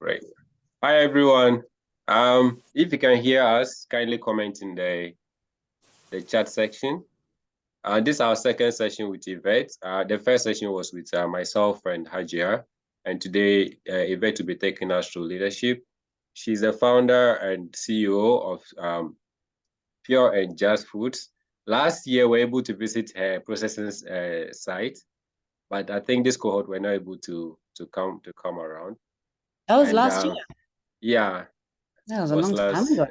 Great. Hi, everyone. If you can hear us, kindly comment in the chat section. This is our second session with Yvette. The first session was with myself and Hajia, and today Yvette will be taking us through leadership. She's the founder and CEO of Pure and Just Foods. Last year, we were able to visit her processing site, but I think this cohort were not able to come around. That was last year. Yeah. That was a long time ago.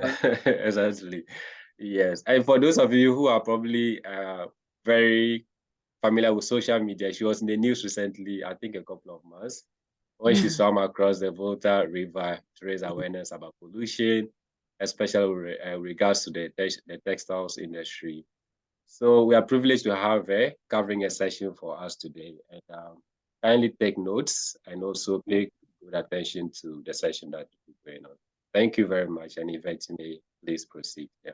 Exactly. Yes. And for those of you who are probably very familiar with social media, she was in the news recently, I think a couple of months, when she swam across the Volta River to raise awareness about pollution, especially regards to the textiles industry. So we are privileged to have her covering a session for us today. And kindly take notes and also pay good attention to the session that is going on. Thank you very much. And Yvette, may please proceed. Yeah.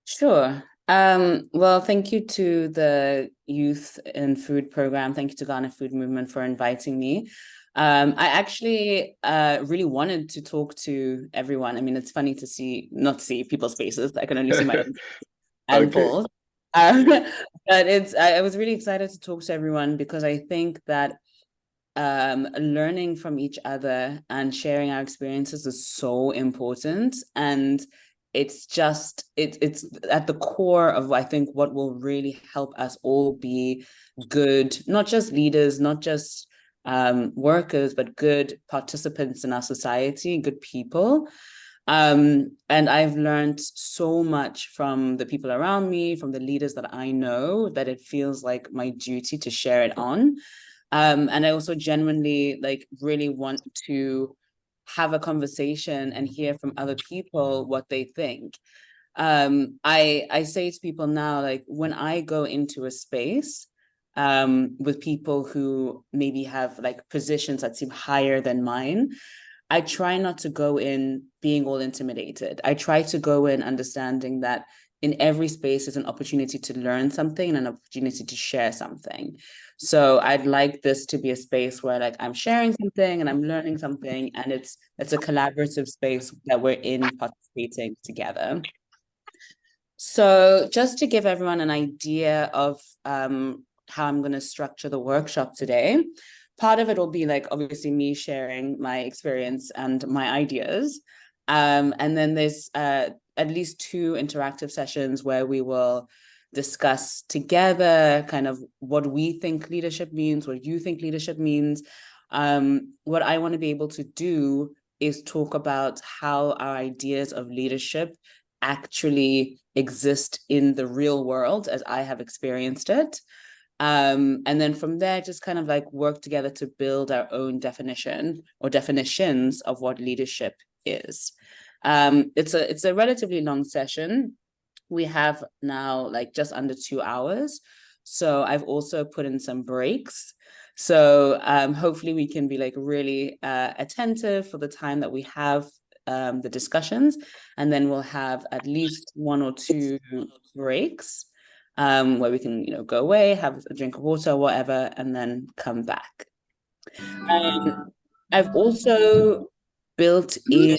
Sure. Well, thank you to the Youth and Food Program. Thank you to Ghana Food Movement for inviting me. I actually really wanted to talk to everyone. I mean, it's funny to not see people's faces. I can only see my and Paul's. But I was really excited to talk to everyone because I think that learning from each other and sharing our experiences is so important. And it's at the core of, I think, what will really help us all be good, not just leaders, not just workers, but good participants in our society, good people. And I've learned so much from the people around me, from the leaders that I know, that it feels like my duty to share it on. And I also genuinely really want to have a conversation and hear from other people what they think. I say to people now, like when I go into a space with people who maybe have like positions that seem higher than mine, I try not to go in being all intimidated. I try to go in understanding that in every space is an opportunity to learn something and an opportunity to share something. So I'd like this to be a space where like I'm sharing something and I'm learning something, and it's a collaborative space that we're in participating together. So just to give everyone an idea of how I'm going to structure the workshop today, part of it will be like obviously me sharing my experience and my ideas. And then there's at least 2 interactive sessions where we will discuss together kind of what we think leadership means, what you think leadership means. What I want to be able to do is talk about how our ideas of leadership actually exist in the real world as I have experienced it. And then from there, just kind of like work together to build our own definition or definitions of what leadership is. It's a relatively long session. We have now like just under 2 hours. So I've also put in some breaks. So hopefully we can be like really attentive for the time that we have the discussions. And then we'll have at least 1 or 2 breaks where we can, go away, have a drink of water, whatever, and then come back. I've also built in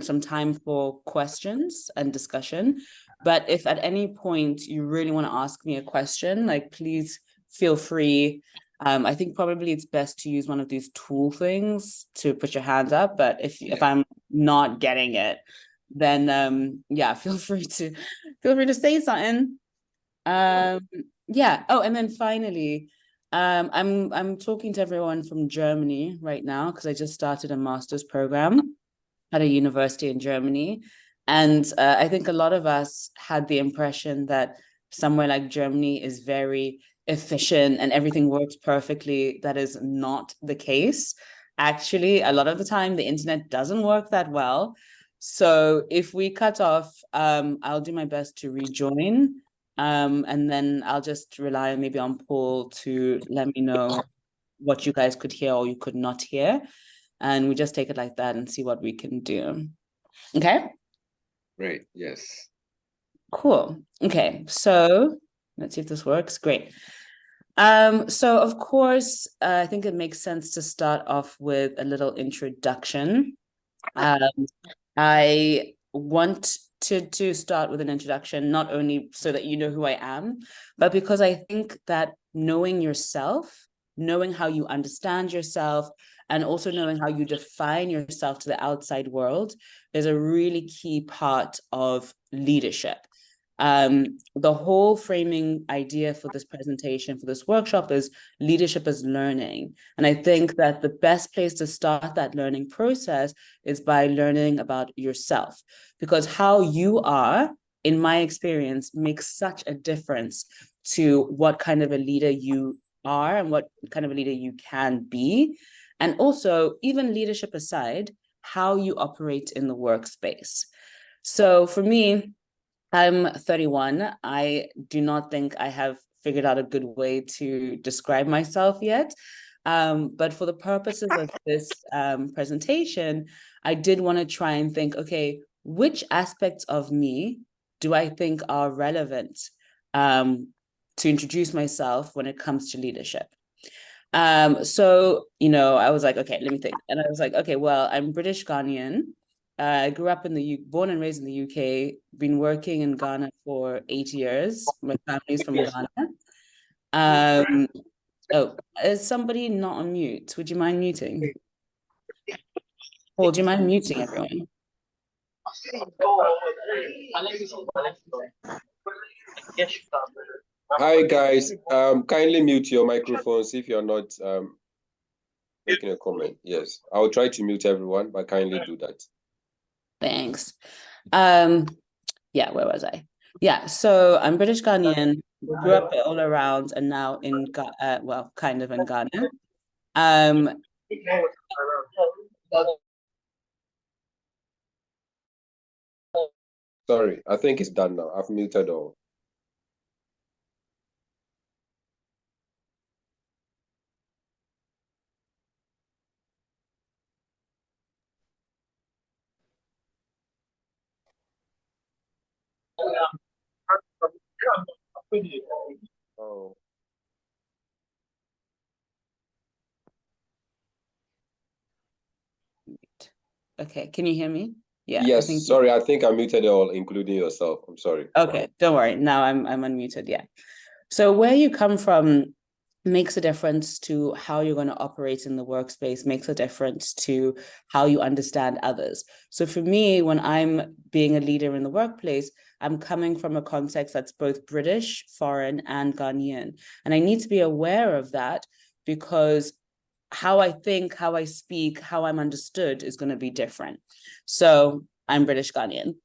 some time for questions and discussion. But if at any point you really want to ask me a question, like please feel free. I think probably it's best to use one of these tool things to put your hand up. But if I'm not getting it, then feel free to say something. Oh, and then finally, I'm talking to everyone from Germany right now because I just started a master's program at a university in Germany. And I think a lot of us had the impression that somewhere like Germany is very efficient and everything works perfectly. That is not the case. Actually, a lot of the time, the internet doesn't work that well. So if we cut off, I'll do my best to rejoin. And then I'll just rely maybe on Paul to let me know what you guys could hear or you could not hear. And we just take it like that and see what we can do. Okay? Great. Yes. Cool. Okay. So let's see if this works. Great. So of course, I think it makes sense to start off with a little introduction. I want to start with an introduction, not only so that you know who I am, but because I think that knowing yourself, knowing how you understand yourself, and also knowing how you define yourself to the outside world is a really key part of leadership. The whole framing idea for this presentation, for this workshop, is leadership as learning. And I think that the best place to start that learning process is by learning about yourself, because how you are, in my experience, makes such a difference to what kind of a leader you are and what kind of a leader you can be. And also, even leadership aside, how you operate in the workspace. So for me, I'm 31. I do not think I have figured out a good way to describe myself yet. But for the purposes of this presentation, I did want to try and think, okay, which aspects of me do I think are relevant to introduce myself when it comes to leadership? So, I was like, okay, let me think. And I was like, okay, well, I'm British Ghanaian. I grew up born and raised in the UK, been working in Ghana for 8 years. My family's from Ghana. Oh, is somebody not on mute? Would you mind muting? Paul, do you mind muting everyone? Hi guys, kindly mute your microphones if you're not making a comment. Yes, I'll try to mute everyone, but kindly do that. Thanks. Yeah, where was I? Yeah, so I'm British Ghanaian, grew up all around, and now well, kind of in Ghana. Sorry, I think it's done now. I've muted all. Oh. Okay, can you hear me? Yeah, I Yes, think sorry, I think I muted it all, including yourself. I'm sorry. Okay, don't worry. Now I'm unmuted. Yeah. So where you come from makes a difference to how you're going to operate in the workspace, makes a difference to how you understand others. So for me, when I'm being a leader in the workplace, I'm coming from a context that's both British, foreign, and Ghanaian. And I need to be aware of that because how I think, how I speak, how I'm understood is going to be different. So I'm British Ghanaian.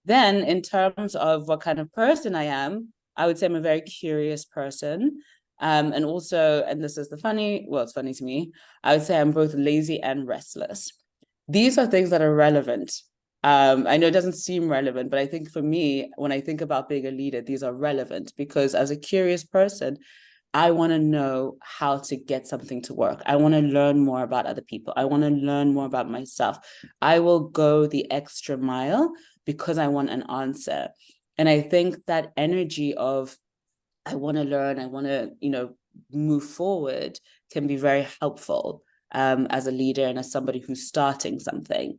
Then, in terms of what kind of person I am, I would say I'm a very curious person. And also, and this is it's funny to me, I would say I'm both lazy and restless. These are things that are relevant. I know it doesn't seem relevant, but I think for me, when I think about being a leader, these are relevant because as a curious person, I want to know how to get something to work. I want to learn more about other people. I want to learn more about myself. I will go the extra mile because I want an answer. And I think that energy of I want to learn, I want to, move forward can be very helpful as a leader and as somebody who's starting something.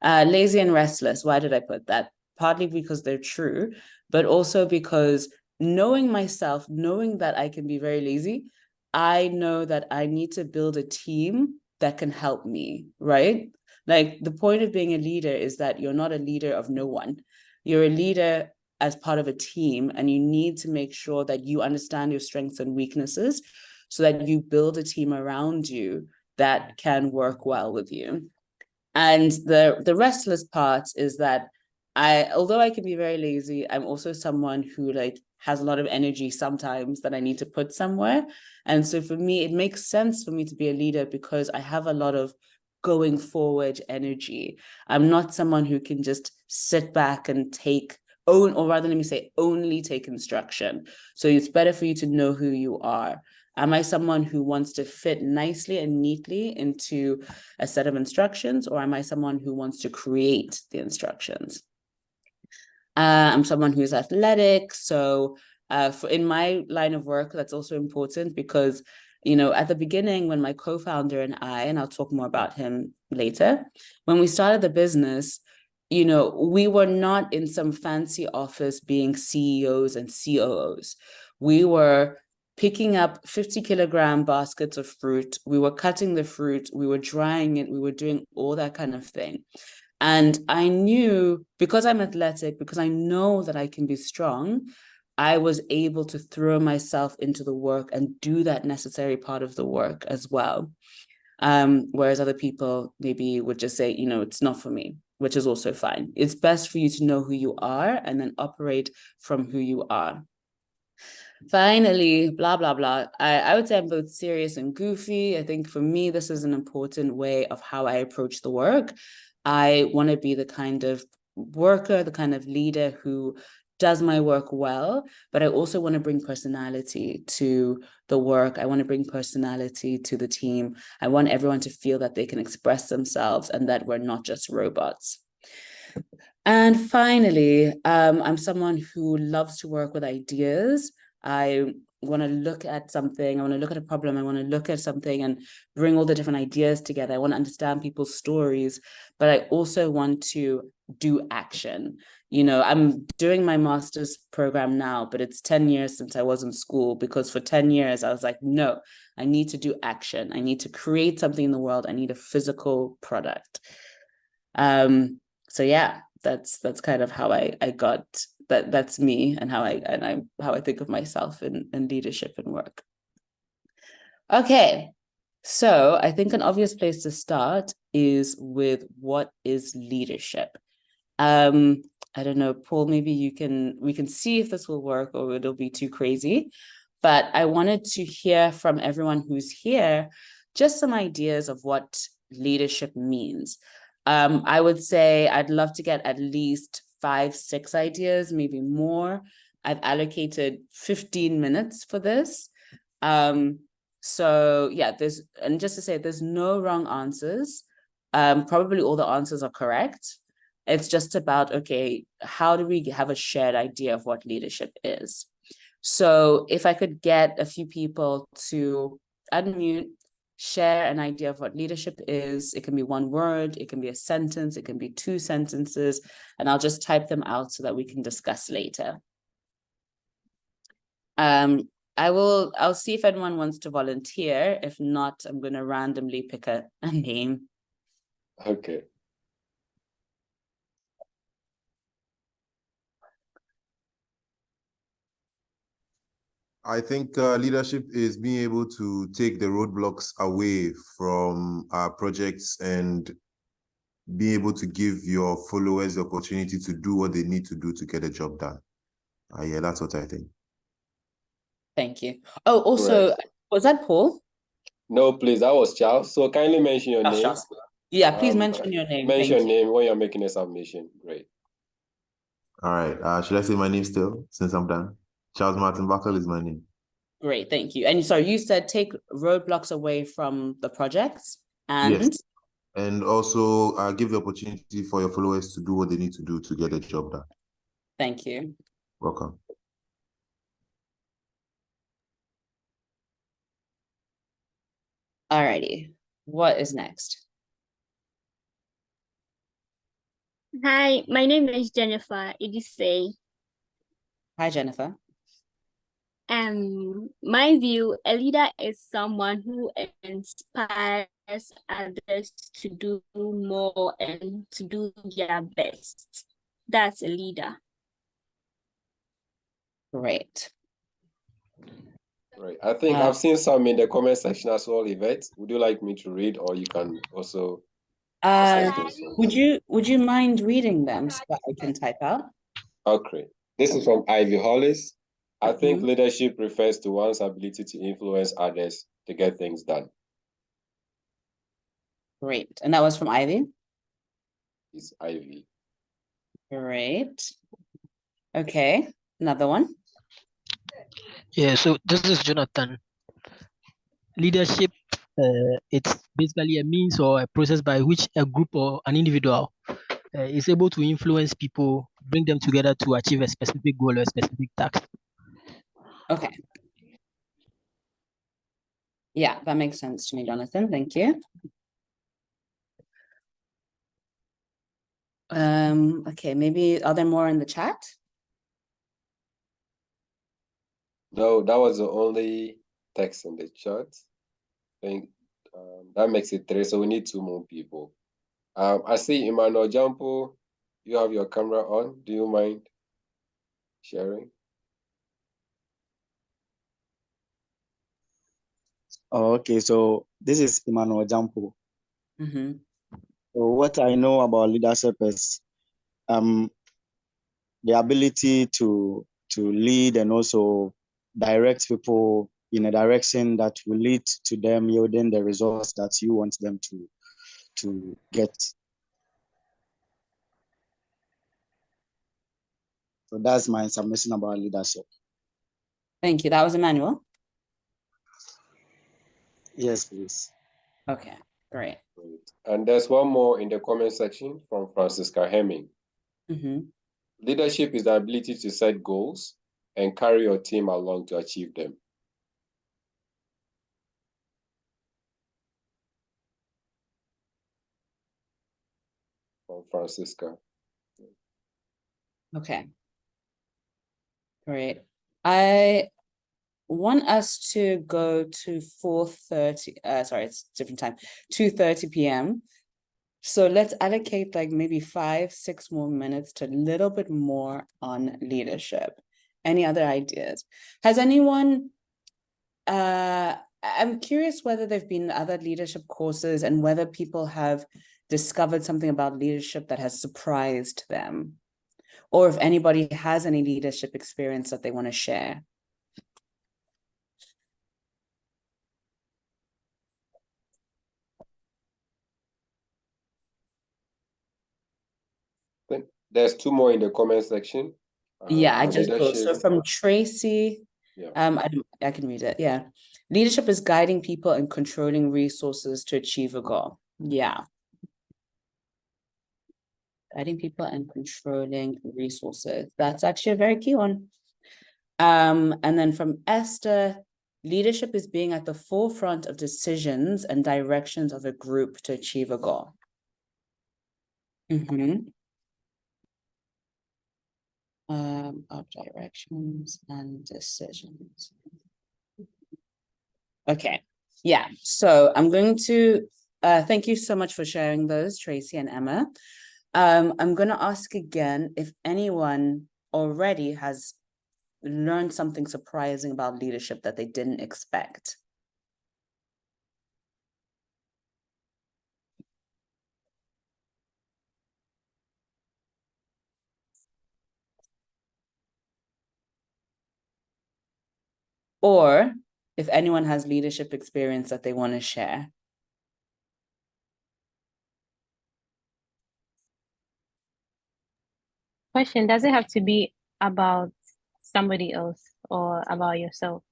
Lazy and restless. Why did I put that? Partly because they're true, but also because knowing myself, knowing that I can be very lazy, I know that I need to build a team that can help me, right? Like the point of being a leader is that you're not a leader of no one. You're a leader as part of a team, and you need to make sure that you understand your strengths and weaknesses so that you build a team around you that can work well with you. And the restless part is that although I can be very lazy, I'm also someone who has a lot of energy sometimes that I need to put somewhere. And so for me, it makes sense for me to be a leader because I have a lot of going forward energy. I'm not someone who can just sit back and let me say, only take instruction. So it's better for you to know who you are. Am I someone who wants to fit nicely and neatly into a set of instructions, or am I someone who wants to create the instructions? I'm someone who's athletic, so In my line of work, that's also important because, you know, at the beginning, when my co-founder and I'll talk more about him later, when we started the business, you know, we were not in some fancy office being CEOs and COOs. We were picking up 50-kilogram baskets of fruit. We were cutting the fruit. We were drying it. We were doing all that kind of thing. And I knew, because I'm athletic, because I know that I can be strong, I was able to throw myself into the work and do that necessary part of the work as well. Whereas other people maybe would just say, you know, it's not for me, which is also fine. It's best for you to know who you are and then operate from who you are. Finally, blah, blah, blah. I would say I'm both serious and goofy. I think for me, this is an important way of how I approach the work. I want to be the kind of worker, the kind of leader who does my work well, but I also want to bring personality to the work. I want to bring personality to the team. I want everyone to feel that they can express themselves and that we're not just robots. And finally, I'm someone who loves to work with ideas. I want to look at something, I want to look at a problem, I want to look at something and bring all the different ideas together. I want to understand people's stories, but I also want to do action. You know, I'm doing my master's program now, but it's 10 years since I was in school, because for 10 years I was like, no, I need to do action. I need to create something in the world. I need a physical product. So yeah, that's kind of how I got that. That's me and how I think of myself in leadership and work. Okay, so I think an obvious place to start is with what is leadership. I don't know, Paul, maybe we can see if this will work or it'll be too crazy, but I wanted to hear from everyone who's here just some ideas of what leadership means. I would say I'd love to get at least 5-6 ideas, maybe more. I've allocated 15 minutes for this. So yeah, and just to say, there's no wrong answers. Probably all the answers are correct. It's just about, okay, how do we have a shared idea of what leadership is? So if I could get a few people to unmute, share an idea of what leadership is. It can be one word, it can be a sentence, it can be 2 sentences, and I'll just type them out so that we can discuss later. I'll see if anyone wants to volunteer. If not, I'm going to randomly pick a name. Okay. I think leadership is being able to take the roadblocks away from our projects and be able to give your followers the opportunity to do what they need to do to get the job done. Yeah, that's what I think. Thank you. Oh, also, was that Paul? No, please, that was Charles. So kindly mention your name. Charles. Yeah, please mention your name. Mention your name when you're making a submission. Great. All right. Should I say my name still, since I'm done? Charles Martin Buckle is my name. Great, thank you. And sorry, you said take roadblocks away from the projects and? Yes. And also give the opportunity for your followers to do what they need to do to get the job done. Thank you. Welcome. Alrighty, what is next? Hi, my name is Jennifer Idise. Hi, Jennifer. My view, a leader is someone who inspires others to do more and to do their best. That's a leader. Great. Right. I think I've seen some in the comment section as well, Yvette. Would you like me to read, or you can also? Would you mind reading them so that I can type out? Okay. This is from Ivy Hollis. I think leadership refers to one's ability to influence others to get things done. Great. And that was from Ivy? It's Ivy. Great. Okay. Another one? Yeah, so this is Jonathan. Leadership, it's basically a means or a process by which a group or an individual is able to influence people, bring them together to achieve a specific goal or a specific task. Okay. Yeah, that makes sense to me, Jonathan. Thank you. Okay, maybe are there more in the chat? No, that was the only text in the chat. I think that makes it 3, so we need 2 more people. I see Emmanuel Jampo, you have your camera on. Do you mind sharing? Oh, okay, so this is Emmanuel Jampo. Mm-hmm. So what I know about leadership is the ability to lead and also direct people in a direction that will lead to them yielding the results that you want them to get. So that's my submission about leadership. Thank you. That was Emmanuel. Yes, please. Okay, great. Great. And there's one more in the comment section from Francisca Hemming. Mm-hmm. Leadership is the ability to set goals and carry your team along to achieve them. From Francisca. Okay. Great. I want us to go to 4:30. Sorry, it's different time. 2:30 p.m. So let's allocate like maybe 5-6 more minutes to a little bit more on leadership. Any other ideas? Has anyone, I'm curious whether there've been other leadership courses and whether people have discovered something about leadership that has surprised them, or if anybody has any leadership experience that they want to share. There's 2 more in the comment section. Yeah, I just saw. So Leadership. from Tracy, Yeah. I can read it. Yeah. Leadership is guiding people and controlling resources to achieve a goal. Yeah. Guiding people and controlling resources. That's actually a very key one. And then from Esther, leadership is being at the forefront of decisions and directions of a group to achieve a goal. Mm-hmm. Of directions and decisions. Okay, yeah, so I'm going to, thank you so much for sharing those, Tracy and Emma. I'm going to ask again if anyone already has learned something surprising about leadership that they didn't expect. Or if anyone has leadership experience that they want to share. Question, does it have to be about somebody else or about yourself?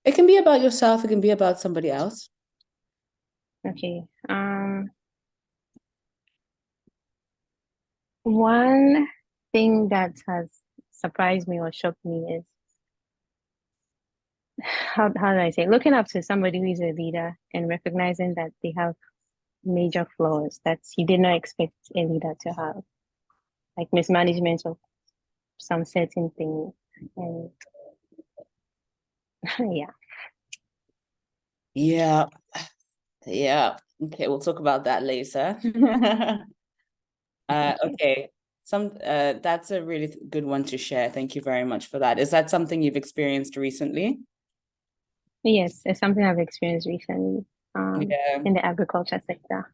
It can be about yourself, it can be about somebody else. Okay. One thing that has surprised me or shocked me is how do I say, looking up to somebody who is a leader and recognizing that they have major flaws that you did not expect a leader to have, like mismanagement of some certain things. And yeah. Yeah. Yeah. Okay, we'll talk about that later. Okay. That's a really good one to share. Thank you very much for that. Is that something you've experienced recently? Yes, it's something I've experienced recently Yeah. in the agriculture sector.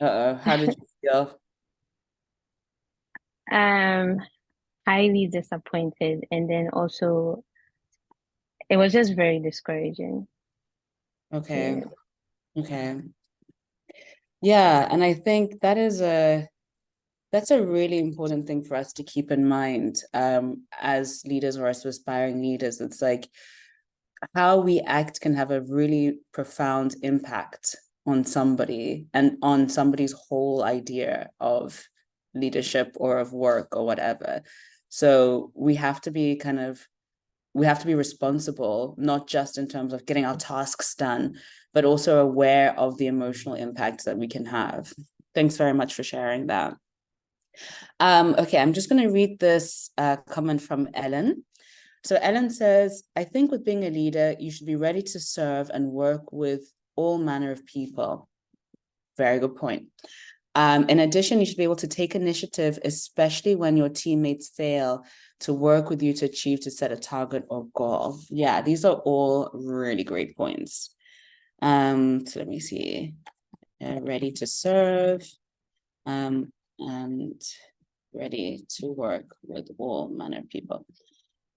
How did you feel? Highly disappointed, and then also it was just very discouraging. Okay. Yeah. Okay. Yeah, and I think that's a really important thing for us to keep in mind as leaders or as aspiring leaders. It's like how we act can have a really profound impact on somebody and on somebody's whole idea of leadership or of work or whatever. So we have to be kind of we have to be responsible, not just in terms of getting our tasks done, but also aware of the emotional impact that we can have. Thanks very much for sharing that. Okay, I'm just going to read this comment from Ellen. So Ellen says, I think with being a leader, you should be ready to serve and work with all manner of people. Very good point. In addition, you should be able to take initiative, especially when your teammates fail, to work with you to set a target or goal. Yeah, these are all really great points. So let me see. Ready to serve and ready to work with all manner of people.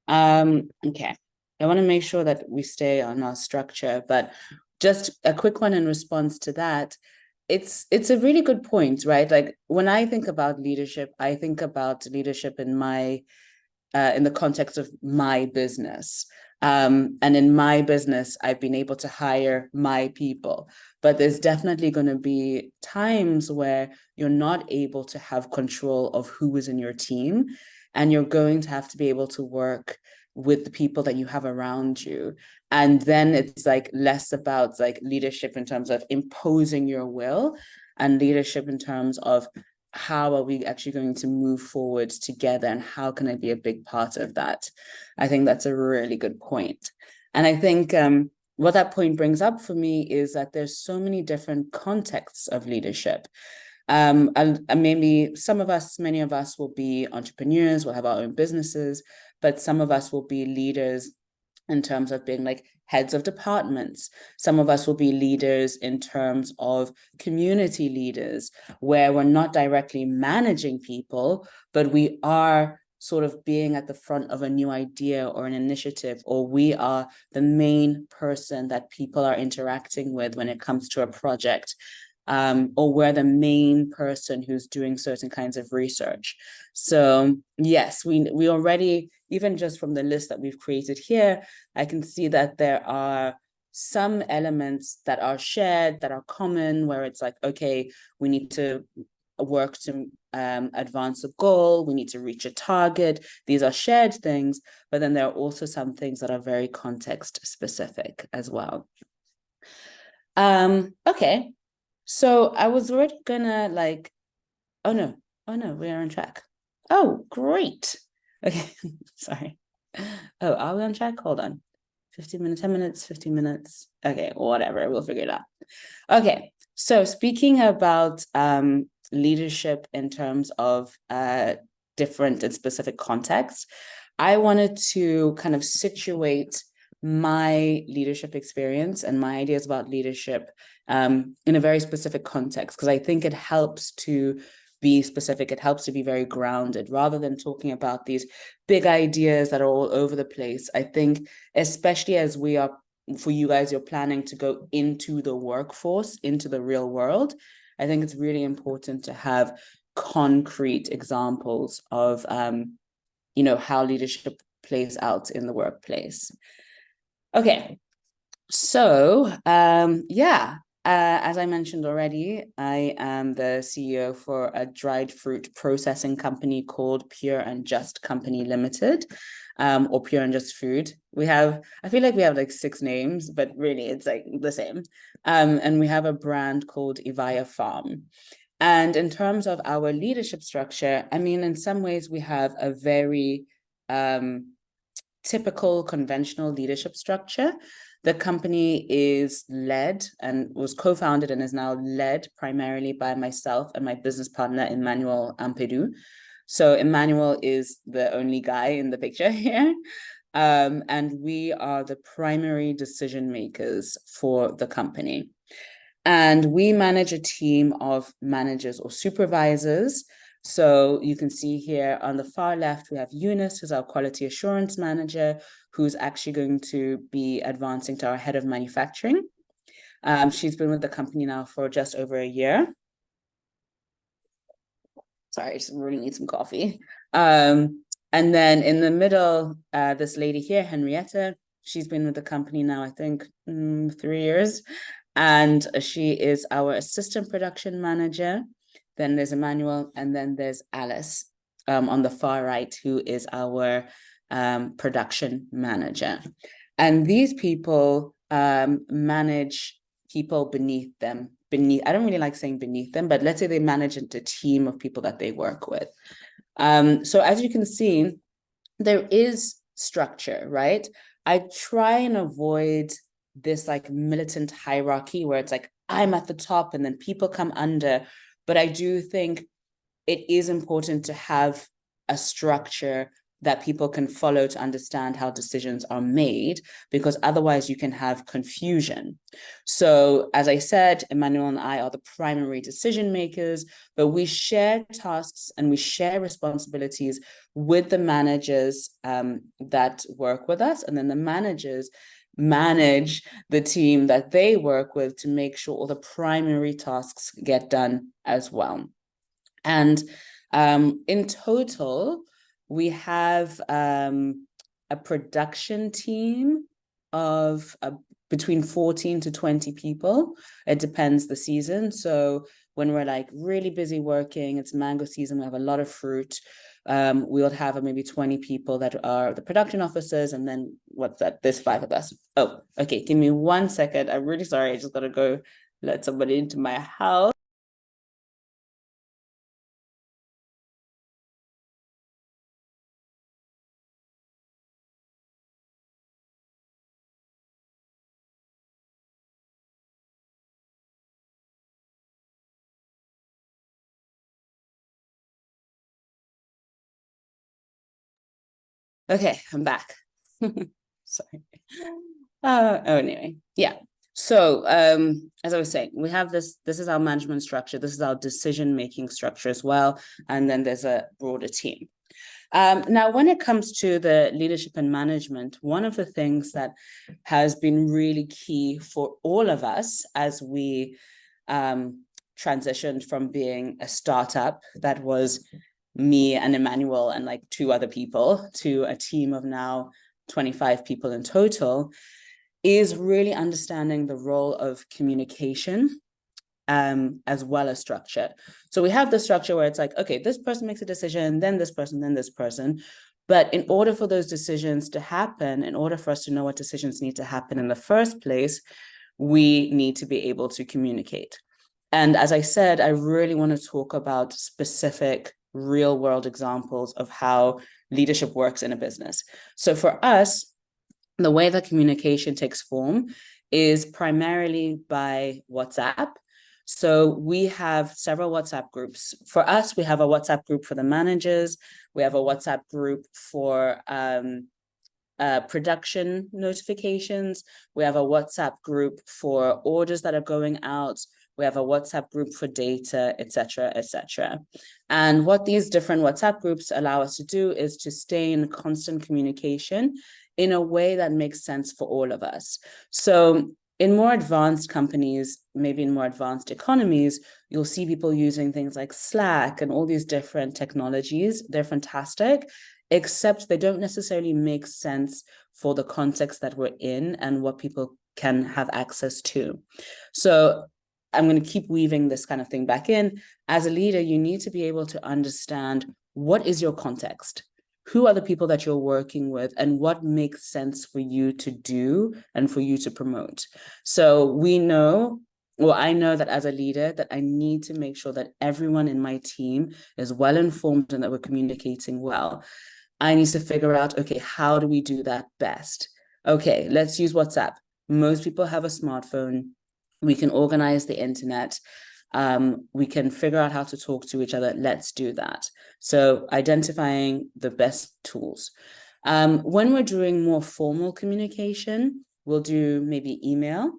Okay, I want to make sure that we stay on our structure, but just a quick one in response to that. It's a really good point, right? Like when I think about leadership, I think about leadership in my in the context of my business. And in my business, I've been able to hire my people, but there's definitely going to be times where you're not able to have control of who is in your team, and you're going to have to be able to work with the people that you have around you. And then it's like less about like leadership in terms of imposing your will, and leadership in terms of how are we actually going to move forward together, and how can I be a big part of that? I think that's a really good point. And I think what that point brings up for me is that there's so many different contexts of leadership. And maybe many of us will be entrepreneurs, we'll have our own businesses, but some of us will be leaders in terms of being like heads of departments. Some of us will be leaders in terms of community leaders, where we're not directly managing people, but we are sort of being at the front of a new idea or an initiative, or we are the main person that people are interacting with when it comes to a project. Or we're the main person who's doing certain kinds of research. So yes, we already, even just from the list that we've created here, I can see that there are some elements that are shared, that are common, where it's like, okay, we need to work to advance a goal, we need to reach a target. These are shared things, but then there are also some things that are very context specific as well. Okay. So I was already gonna like, oh no, we are on track. Oh, great. Okay, sorry. Oh, are we on track? Hold on. 15 minutes, 10 minutes, 15 minutes. Okay, whatever, we'll figure it out. Okay, so speaking about leadership in terms of different and specific contexts, I wanted to kind of situate my leadership experience and my ideas about leadership in a very specific context, because I think it helps to be specific. It helps to be very grounded rather than talking about these big ideas that are all over the place. I think, especially as we are, for you guys, you're planning to go into the workforce, into the real world, I think it's really important to have concrete examples of, how leadership plays out in the workplace. Okay, so as I mentioned already, I am the CEO for a dried fruit processing company called Pure and Just Company Limited, or Pure and Just Food. I feel like we have like 6 names, but really it's like the same. And we have a brand called Yvaya Farm. And in terms of our leadership structure, I mean, in some ways we have a very typical conventional leadership structure. The company is led and was co-founded and is now led primarily by myself and my business partner, Emmanuel Ampedou. So Emmanuel is the only guy in the picture here. And we are the primary decision makers for the company. And we manage a team of managers or supervisors. So you can see here on the far left, we have Eunice, who's our quality assurance manager, who's actually going to be advancing to our head of manufacturing. She's been with the company now for just over a year. Sorry, I just really need some coffee. And then in the middle, this lady here, Henrietta, she's been with the company now, I think, 3 years. And she is our assistant production manager. Then there's Emmanuel, and then there's Alice on the far right, who is our production manager. And these people manage people beneath them. I don't really like saying beneath them, but let's say they manage a team of people that they work with. So as you can see, there is structure, right? I try and avoid this like militant hierarchy where it's like, I'm at the top and then people come under. But I do think it is important to have a structure that people can follow to understand how decisions are made, because otherwise you can have confusion. So as I said, Emmanuel and I are the primary decision makers, but we share tasks and we share responsibilities with the managers that work with us. And then the managers manage the team that they work with to make sure all the primary tasks get done as well. And in total, we have a production team of between 14 to 20 people. It depends the season. So when we're like really busy working, it's mango season, we have a lot of fruit. We'll have maybe 20 people that are the production officers, and then what's that? There's 5 of us. Oh, okay. Give me 1 second. I'm really sorry. I just gotta go let somebody into my house. Okay, I'm back. Sorry. Anyway, yeah. So as I was saying, we have this is our management structure. This is our decision-making structure as well. And then there's a broader team. Now, when it comes to the leadership and management, one of the things that has been really key for all of us as we transitioned from being a startup that was me and Emmanuel and like 2 other people to a team of now 25 people in total, is really understanding the role of communication as well as structure. So we have the structure where it's like, okay, this person makes a decision, then this person, then this person. But in order for those decisions to happen, in order for us to know what decisions need to happen in the first place, we need to be able to communicate. And as I said, I really want to talk about specific real world examples of how leadership works in a business. So for us, the way that communication takes form is primarily by WhatsApp. So we have several WhatsApp groups. For us, we have a WhatsApp group for the managers. We have a WhatsApp group for production notifications. We have a WhatsApp group for orders that are going out. We have a WhatsApp group for data, et cetera, et cetera. And what these different WhatsApp groups allow us to do is to stay in constant communication in a way that makes sense for all of us. So in more advanced companies, maybe in more advanced economies, you'll see people using things like Slack and all these different technologies. They're fantastic, except they don't necessarily make sense for the context that we're in and what people can have access to. So I'm going to keep weaving this kind of thing back in. As a leader, you need to be able to understand what is your context, who are the people that you're working with, and what makes sense for you to do and for you to promote. So we know, or I know that as a leader, that I need to make sure that everyone in my team is well informed and that we're communicating well. I need to figure out, okay, how do we do that best? Okay, let's use WhatsApp. Most people have a smartphone. We can organize the internet. We can figure out how to talk to each other. Let's do that. So identifying the best tools. When we're doing more formal communication, we'll do maybe email,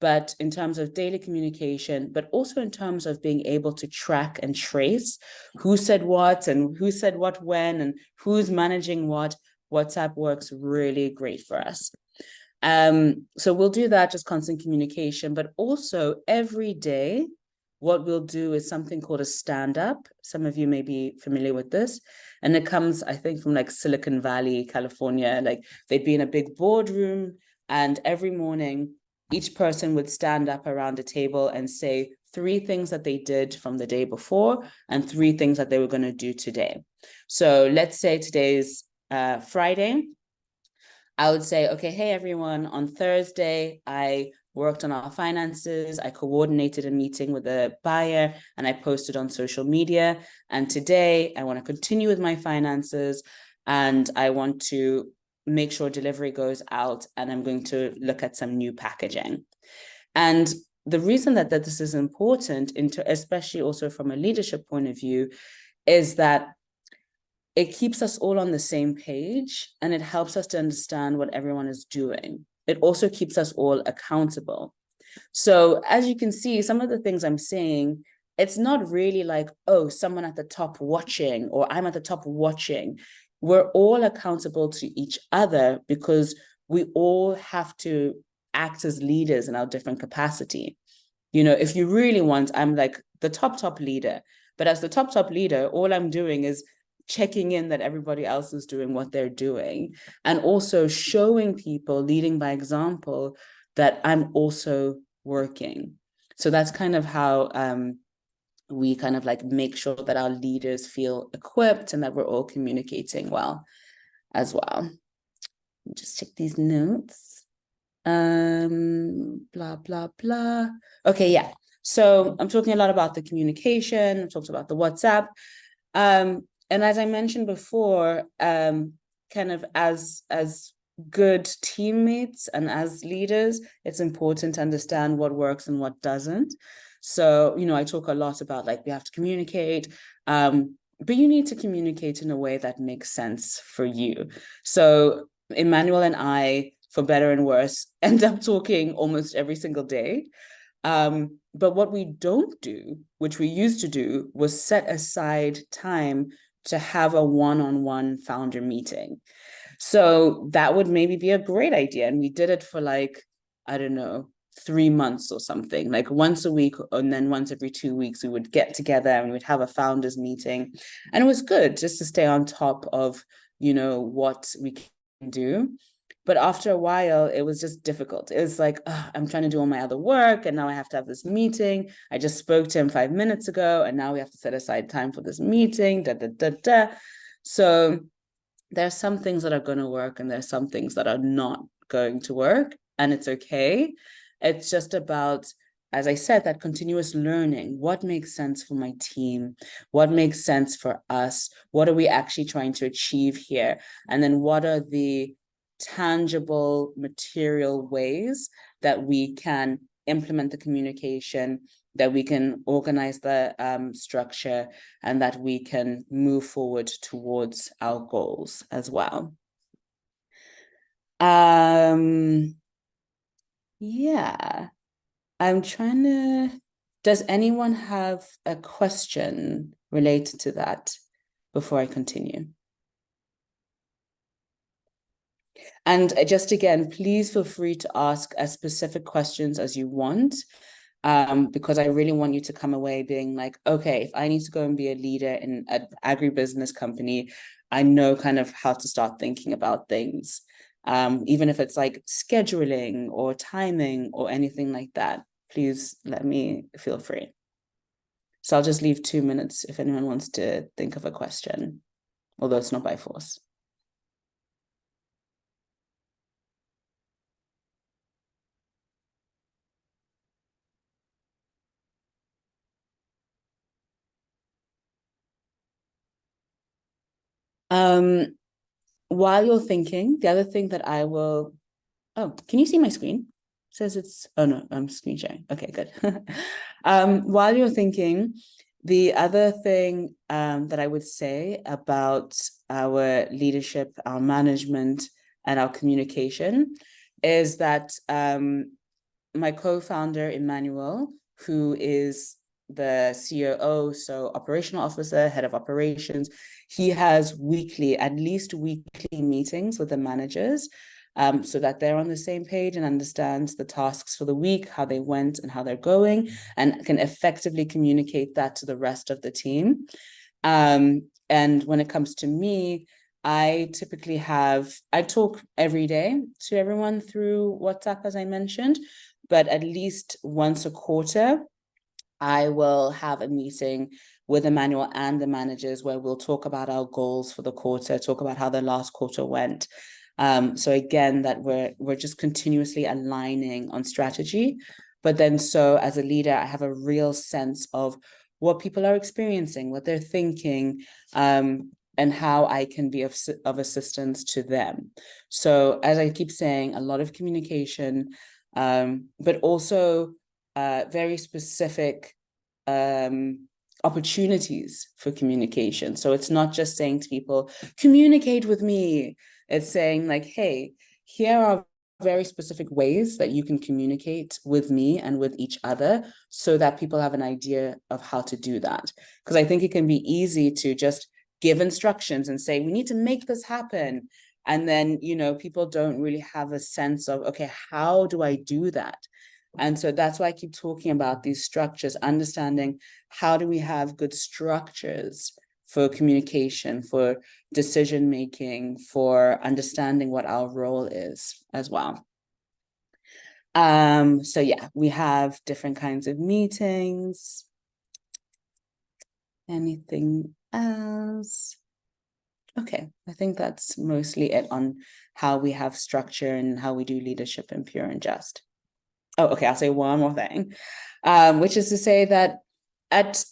but in terms of daily communication, but also in terms of being able to track and trace who said what and who said what when and who's managing what, WhatsApp works really great for us. So we'll do that, just constant communication, but also every day, what we'll do is something called a stand-up. Some of you may be familiar with this. And it comes, I think, from like Silicon Valley, California. Like they'd be in a big boardroom, and every morning, each person would stand up around a table and say 3 things that they did from the day before and 3 things that they were going to do today. So let's say today's Friday, I would say, okay, hey, everyone, on Thursday, I worked on our finances. I coordinated a meeting with a buyer and I posted on social media. And today I want to continue with my finances and I want to make sure delivery goes out and I'm going to look at some new packaging. And the reason that this is important, especially also from a leadership point of view, is that it keeps us all on the same page and it helps us to understand what everyone is doing. It also keeps us all accountable. So as you can see, some of the things I'm saying, it's not really like, oh, someone at the top watching or I'm at the top watching. We're all accountable to each other because we all have to act as leaders in our different capacity. You know, if you really want, I'm like the top leader, but as the top leader, all I'm doing is checking in that everybody else is doing what they're doing and also showing people, leading by example, that I'm also working. So that's kind of how we kind of like make sure that our leaders feel equipped and that we're all communicating well as well. Just check these notes. Blah, blah, blah. Okay, yeah. So I'm talking a lot about the communication. I talked about the WhatsApp. And as I mentioned before, kind of as good teammates and as leaders, it's important to understand what works and what doesn't. So, you know, I talk a lot about like, we have to communicate, but you need to communicate in a way that makes sense for you. So Emmanuel and I, for better and worse, end up talking almost every single day. But what we don't do, which we used to do, was set aside time to have a one-on-one founder meeting. So that would maybe be a great idea. And we did it for like, I don't know, 3 months or something, like once a week, and then once every 2 weeks, we would get together and we'd have a founders meeting. And it was good just to stay on top of, you know, what we can do. But after a while, it was just difficult. It was like, oh, I'm trying to do all my other work and now I have to have this meeting. I just spoke to him 5 minutes ago and now we have to set aside time for this meeting, So there's some things that are going to work and there's some things that are not going to work, and it's okay. It's just about, as I said, that continuous learning. What makes sense for my team? What makes sense for us? What are we actually trying to achieve here? And then what are the tangible material ways that we can implement the communication, that we can organize the structure, and that we can move forward towards our goals as well. Yeah, I'm trying to, does anyone have a question related to that before I continue? And just again, please feel free to ask as specific questions as you want, because I really want you to come away being like, okay, if I need to go and be a leader in an agribusiness company, I know kind of how to start thinking about things, even if it's like scheduling or timing or anything like that. Please let me feel free. So I'll just leave 2 minutes if anyone wants to think of a question, although it's not by force. While you're thinking, the other thing that I will, oh, can you see my screen? It says it's, oh no, I'm screen sharing. Okay, good. While you're thinking, the other thing that I would say about our leadership, our management, and our communication is that my co-founder, Emmanuel, who is the COO, so operational officer, head of operations, he has at least weekly meetings with the managers, so that they're on the same page and understands the tasks for the week, how they went and how they're going, and can effectively communicate that to the rest of the team. And when it comes to me, I typically I talk every day to everyone through WhatsApp, as I mentioned, but at least once a quarter, I will have a meeting with Emmanuel and the managers, where we'll talk about our goals for the quarter, talk about how the last quarter went. So again, that we're just continuously aligning on strategy. But then so as a leader, I have a real sense of what people are experiencing, what they're thinking, and how I can be of assistance to them. So as I keep saying, a lot of communication, but also very specific opportunities for communication. So it's not just saying to people, communicate with me. It's saying like, hey, here are very specific ways that you can communicate with me and with each other so that people have an idea of how to do that. Because I think it can be easy to just give instructions and say, we need to make this happen. And then, you know, people don't really have a sense of, okay, how do I do that? And so that's why I keep talking about these structures, understanding how do we have good structures for communication, for decision-making, for understanding what our role is as well. So yeah, we have different kinds of meetings. Anything else? Okay, I think that's mostly it on how we have structure and how we do leadership in Pure and Just. Oh, okay, I'll say one more thing, which is to say that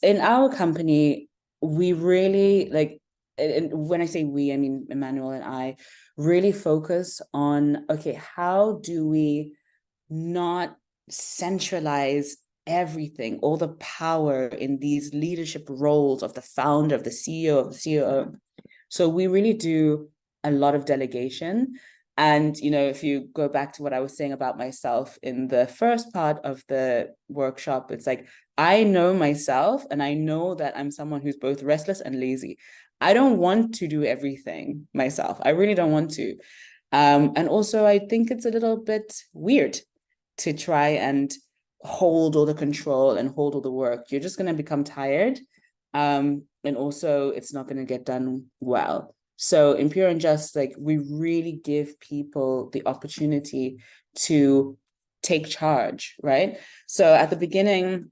in our company, we really and when I say we, I mean Emmanuel and I really focus on, okay, how do we not centralize everything, all the power in these leadership roles of the founder, of the CEO, of the COO. So we really do a lot of delegation. And, you know, if you go back to what I was saying about myself in the first part of the workshop, it's like, I know myself and I know that I'm someone who's both restless and lazy. I don't want to do everything myself. I really don't want to. And also, I think it's a little bit weird to try and hold all the control and hold all the work. You're just going to become tired. And also it's not going to get done well. So in Pure and Just, like, we really give people the opportunity to take charge, right? So at the beginning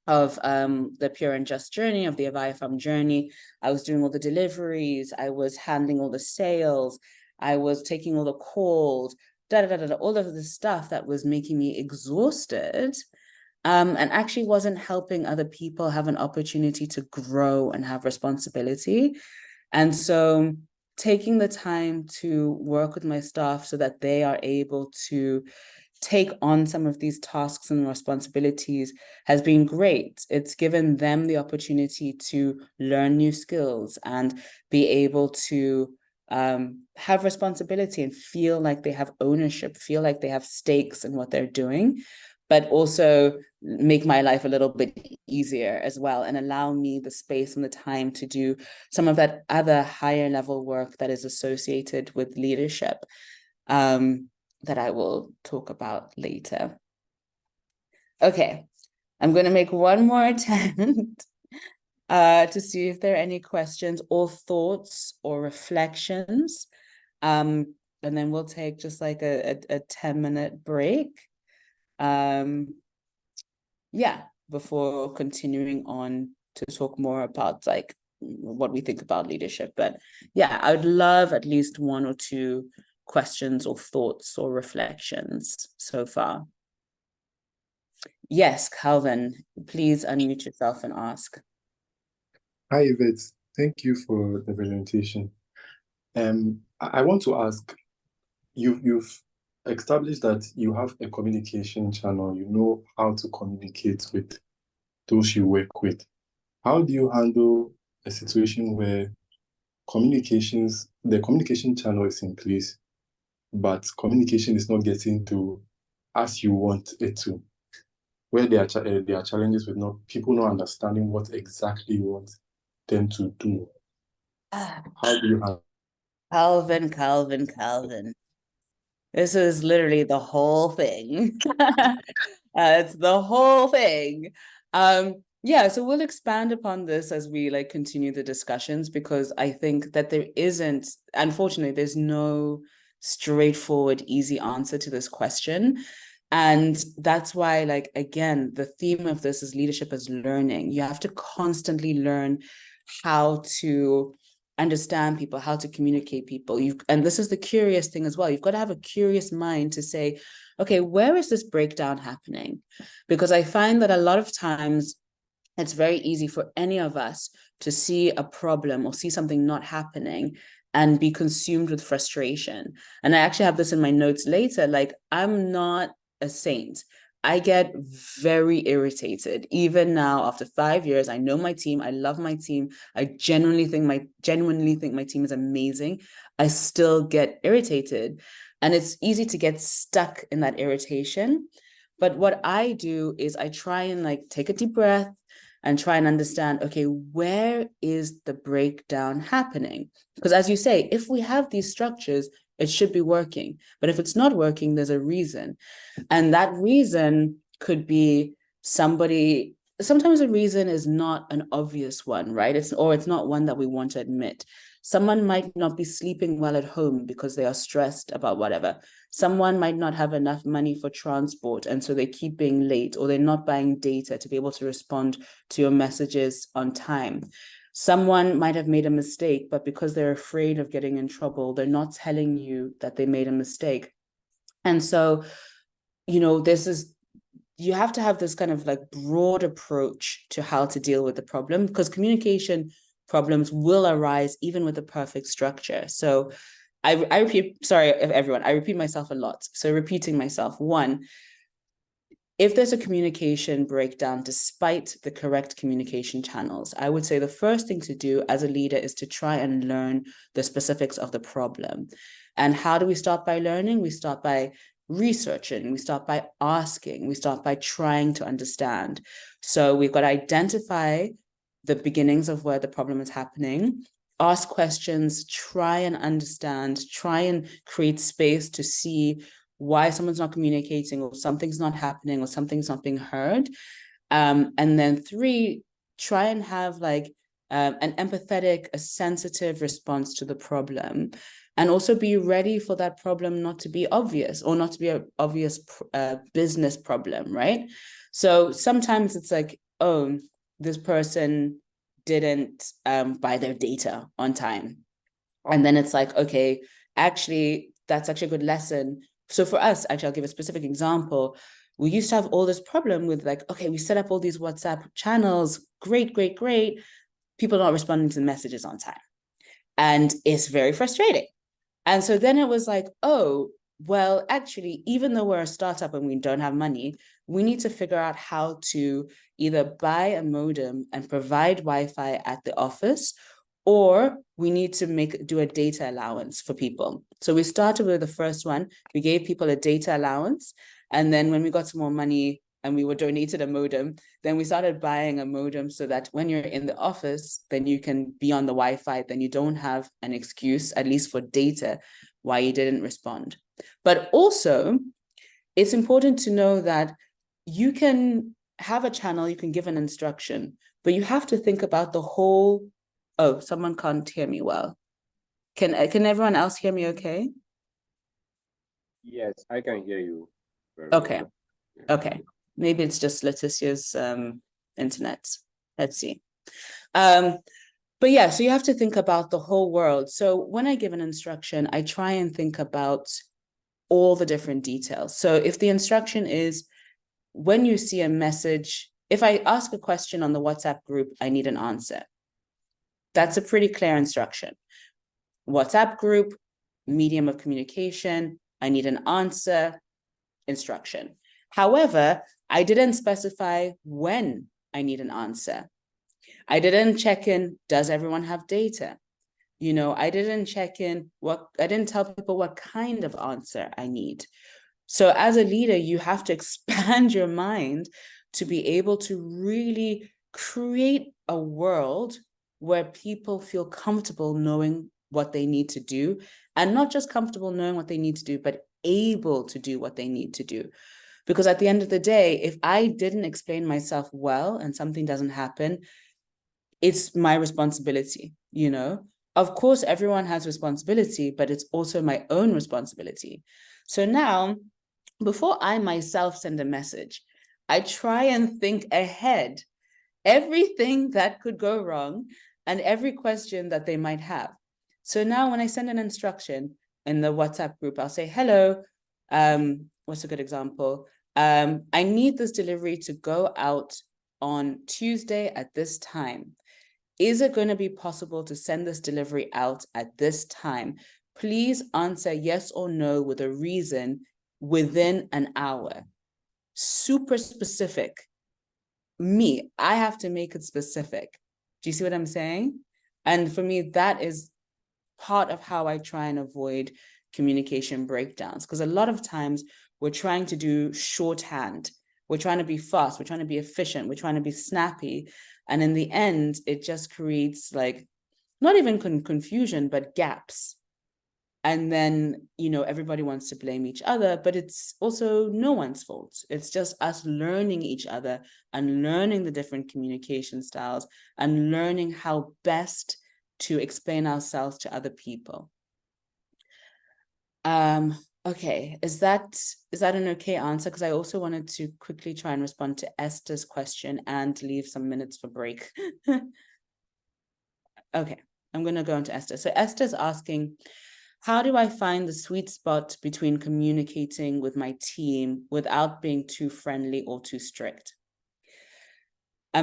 of the Pure and Just journey, of the Yvaya Farm journey, I was doing all the deliveries, I was handling all the sales, I was taking all the calls, all of the stuff that was making me exhausted, and actually wasn't helping other people have an opportunity to grow and have responsibility. And so taking the time to work with my staff so that they are able to take on some of these tasks and responsibilities has been great. It's given them the opportunity to learn new skills and be able to have responsibility and feel like they have ownership, feel like they have stakes in what they're doing, but also make my life a little bit easier as well and allow me the space and the time to do some of that other higher level work that is associated with leadership, that I will talk about later. Okay, I'm going to make one more attempt to see if there are any questions or thoughts or reflections. And then we'll take just like a 10-minute break. Yeah, before continuing on to talk more about like what we think about leadership. But yeah, I would love at least one or two questions or thoughts or reflections so far. Yes, Calvin, please unmute yourself and ask. Hi, Yvette. Thank you for the presentation. I want to ask, you've established that you have a communication channel, you know how to communicate with those you work with. How do you handle a situation where the communication channel is in place, but communication is not getting to as you want it to? Where there are challenges with people not understanding what exactly you want them to do. How do you handle? Calvin. This is literally the whole thing. It's the whole thing. Yeah, so we'll expand upon this as we like continue the discussions, because I think that unfortunately, there's no straightforward, easy answer to this question. And that's why, like, again, the theme of this is leadership as learning. You have to constantly learn how to understand people, how to communicate people. And this is the curious thing as well. You've got to have a curious mind to say, okay, where is this breakdown happening? Because I find that a lot of times it's very easy for any of us to see a problem or see something not happening and be consumed with frustration. And I actually have this in my notes later, like, I'm not a saint. I get very irritated. Even now, after 5 years, I know my team. I love my team. I genuinely think my team is amazing. I still get irritated. And it's easy to get stuck in that irritation. But what I do is I try and, like, take a deep breath and try and understand, okay, where is the breakdown happening? Because as you say, if we have these structures, it should be working. But if it's not working, there's a reason. And that reason could be sometimes the reason is not an obvious one, right? It's not one that we want to admit. Someone might not be sleeping well at home because they are stressed about whatever. Someone might not have enough money for transport, and so they keep being late, or they're not buying data to be able to respond to your messages on time. Someone might have made a mistake, but because they're afraid of getting in trouble, they're not telling you that they made a mistake. And so, you have to have this kind of, like, broad approach to how to deal with the problem, because communication problems will arise even with a perfect structure. So I repeat, sorry, everyone, I repeat myself a lot. So repeating myself, one, if there's a communication breakdown despite the correct communication channels, I would say the first thing to do as a leader is to try and learn the specifics of the problem. And how do we start by learning? We start by researching, we start by asking, we start by trying to understand. So we've got to identify the beginnings of where the problem is happening, ask questions, try and understand, try and create space to see why someone's not communicating, or something's not happening, or something's not being heard. And then 3, try and have, like, an empathetic, a sensitive response to the problem. And also be ready for that problem not to be obvious, or not to be an obvious business problem, right? So sometimes it's like, oh, this person didn't buy their data on time. And then it's like, okay, actually, that's actually a good lesson. So for us, actually, I'll give a specific example. We used to have all this problem with, like, okay, we set up all these WhatsApp channels, great. People not responding to the messages on time. And it's very frustrating. And so then it was like, oh, well, actually, even though we're a startup and we don't have money, we need to figure out how to either buy a modem and provide Wi-Fi at the office, or we need to do a data allowance for people. So we started with the first one. We gave people a data allowance. And then when we got some more money and we were donated a modem, then we started buying a modem so that when you're in the office, then you can be on the Wi-Fi, then you don't have an excuse, at least for data, why you didn't respond. But also, it's important to know that you can have a channel, you can give an instruction, but you have to think about the whole. Oh, someone can't hear me well. Can everyone else hear me okay? Yes, I can hear you very Okay. well. Okay. Maybe it's just Leticia's internet. Let's see. But yeah, so you have to think about the whole world. So when I give an instruction, I try and think about all the different details. So if the instruction is, when you see a message, if I ask a question on the WhatsApp group, I need an answer. That's a pretty clear instruction. WhatsApp group, medium of communication, I need an answer, instruction. However, I didn't specify when I need an answer. I didn't check in, does everyone have data? I didn't check in, I didn't tell people what kind of answer I need. So as a leader, you have to expand your mind to be able to really create a world where people feel comfortable knowing what they need to do, and not just comfortable knowing what they need to do, but able to do what they need to do. Because at the end of the day, if I didn't explain myself well and something doesn't happen, it's my responsibility, Of course, everyone has responsibility, but it's also my own responsibility. So now before I myself send a message, I try and think ahead, everything that could go wrong and every question that they might have. So now when I send an instruction in the WhatsApp group, I'll say, hello, what's a good example? I need this delivery to go out on Tuesday at this time. Is it going to be possible to send this delivery out at this time? Please answer yes or no with a reason within an hour. Super specific. Me, I have to make it specific. Do you see what I'm saying? And for me, that is part of how I try and avoid communication breakdowns, because a lot of times we're trying to do shorthand. We're trying to be fast. We're trying to be efficient. We're trying to be snappy. And in the end, it just creates like, not even confusion, but gaps. And then, you know, everybody wants to blame each other, but it's also no one's fault. It's just us learning each other and learning the different communication styles and learning how best to explain ourselves to other people. Okay, is that an okay answer? Because I also wanted to quickly try and respond to Esther's question and leave some minutes for break. Okay, I'm going to go into Esther. So Esther's asking, how do I find the sweet spot between communicating with my team without being too friendly or too strict?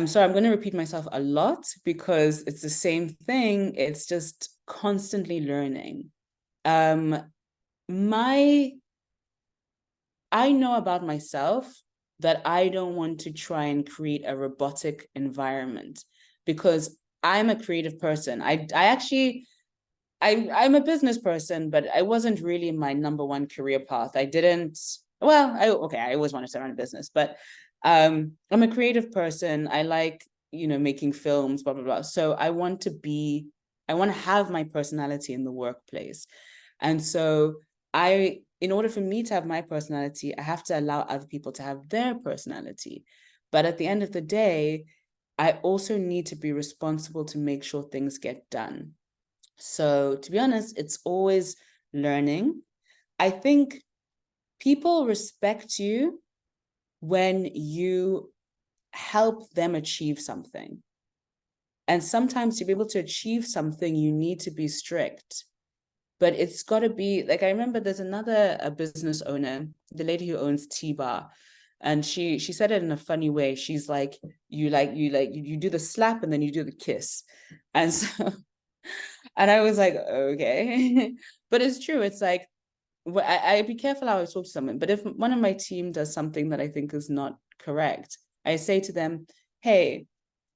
So I'm going to repeat myself a lot because it's the same thing. It's just constantly learning. I know about myself that I don't want to try and create a robotic environment because I'm a creative person. I'm a business person, but I wasn't really my number one career path. I always wanted to run a business, but I'm a creative person. I like, you know, making films, blah, blah, blah. So I want to have my personality in the workplace. And so in order for me to have my personality, I have to allow other people to have their personality. But at the end of the day, I also need to be responsible to make sure things get done. So to be honest, it's always learning. I think people respect you when you help them achieve something. And sometimes to be able to achieve something, you need to be strict. But it's got to be, like, I remember there's a business owner, the lady who owns T-Bar, and she said it in a funny way. She's like, you do the slap and then you do the kiss. And so, and I was like, okay. But it's true. It's like, I be careful how I talk to someone. But if one of my team does something that I think is not correct, I say to them, hey,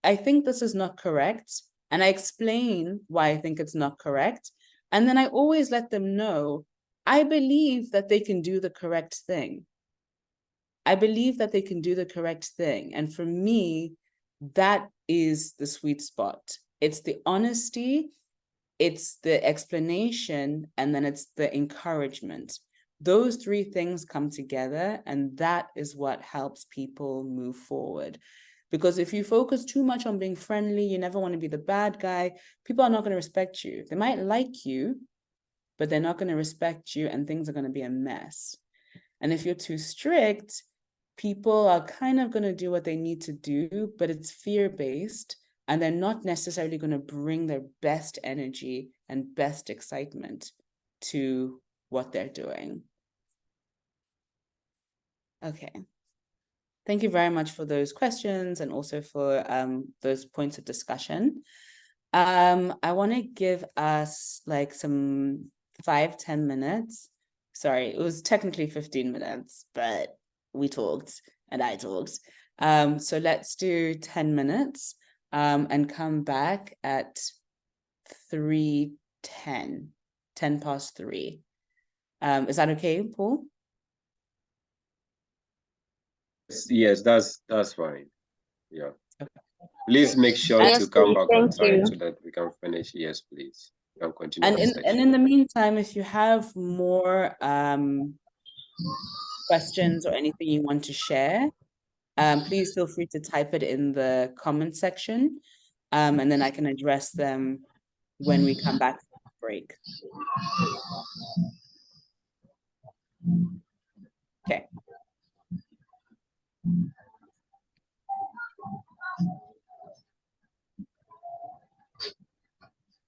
I think this is not correct. And I explain why I think it's not correct. And then I always let them know, I believe that they can do the correct thing. I believe that they can do the correct thing. And for me, that is the sweet spot. It's the honesty, it's the explanation, and then it's the encouragement. Those three things come together, and that is what helps people move forward. Because if you focus too much on being friendly, you never want to be the bad guy, people are not going to respect you. They might like you, but they're not going to respect you, and things are going to be a mess. And if you're too strict, people are kind of going to do what they need to do, but it's fear-based, and they're not necessarily going to bring their best energy and best excitement to what they're doing. Okay. Thank you very much for those questions and also for those points of discussion. I want to give us like some 5-10 minutes. Sorry, it was technically 15 minutes, but we talked and I talked. So let's do 10 minutes and come back at 3:10, 10 past 3. Is that okay, Paul? Yes, that's fine. Yeah. Okay. Please make sure Yes, to come please. back on Thank time you. so that we can finish. Yes, please. We can continue And the in session. the meantime, if you have more questions or anything you want to share, please feel free to type it in the comment section, and then I can address them when we come back from the break. Okay.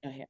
Oh, here.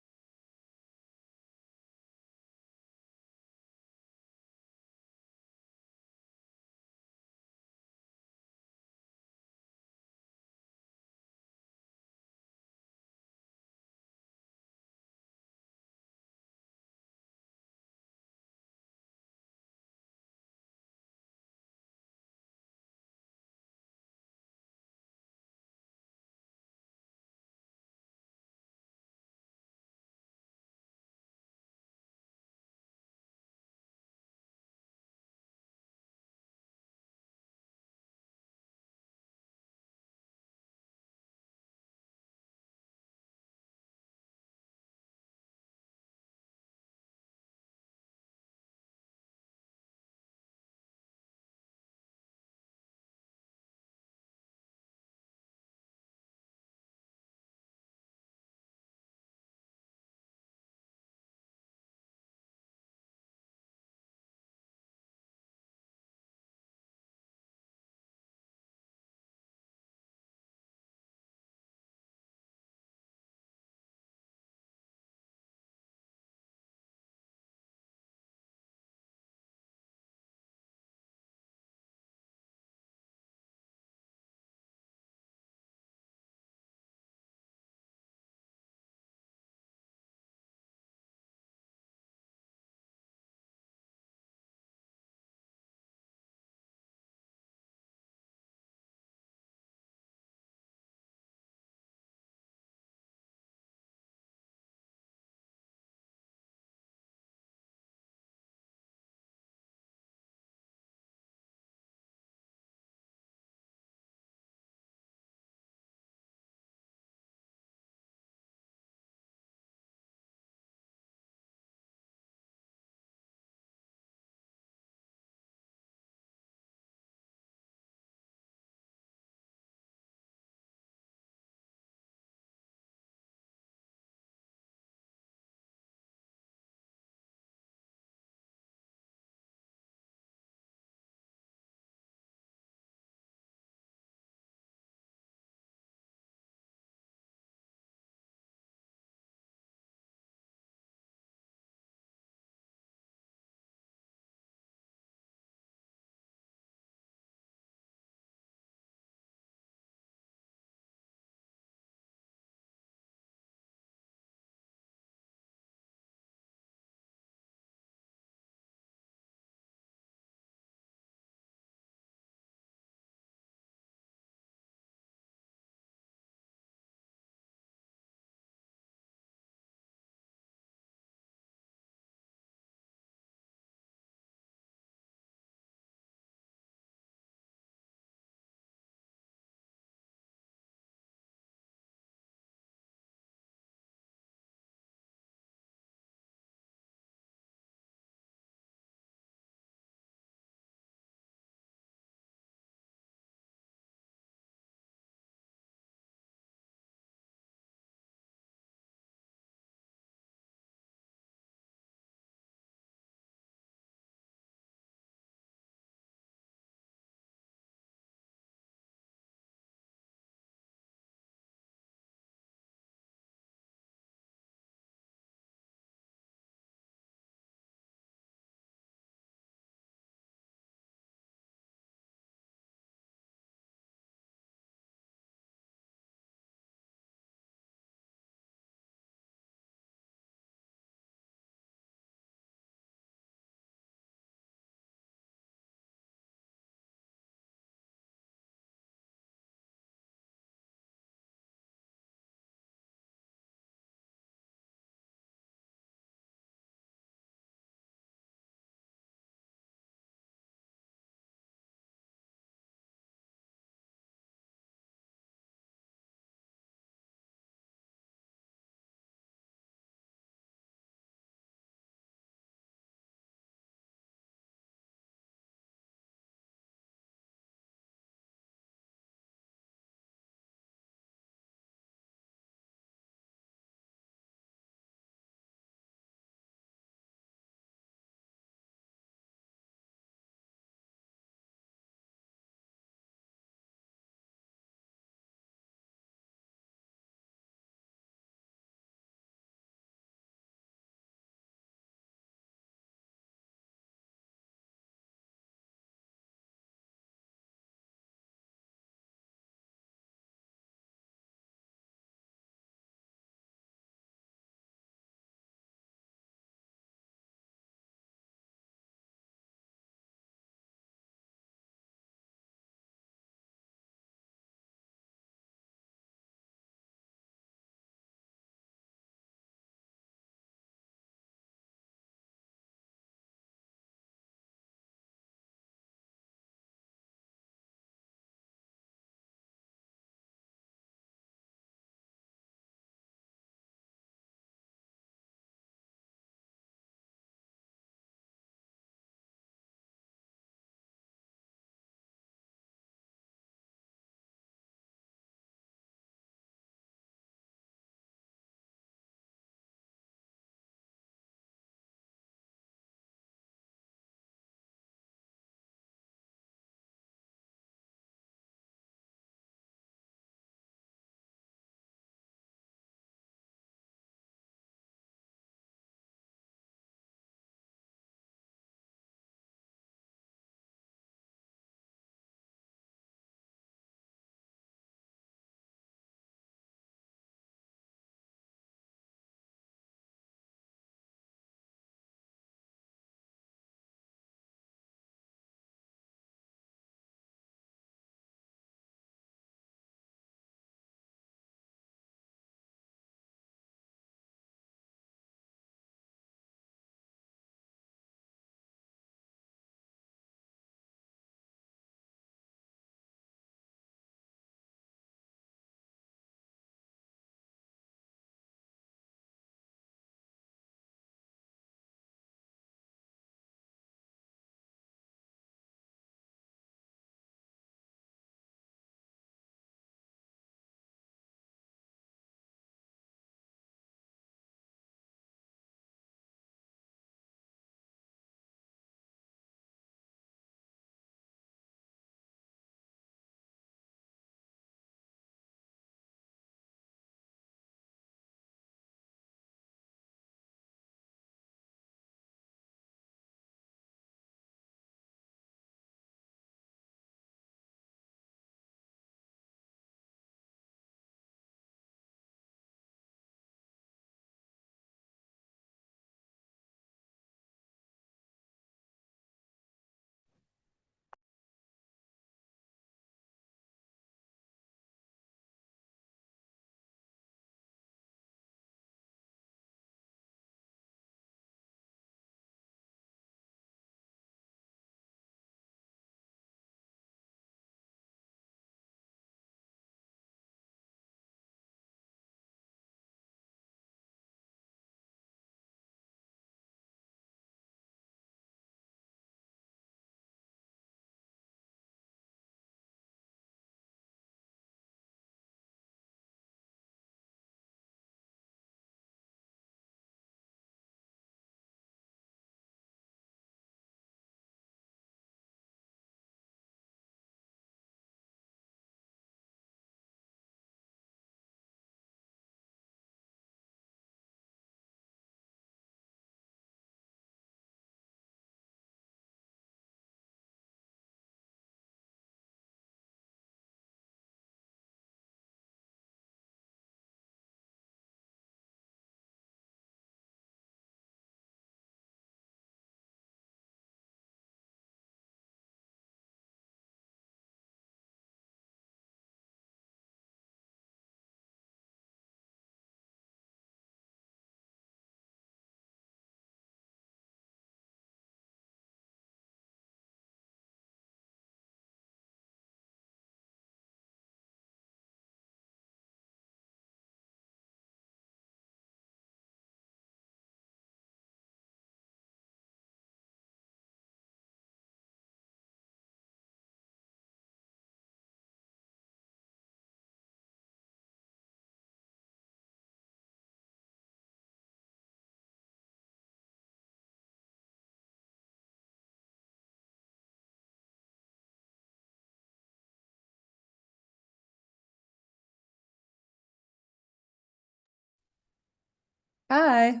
Hi.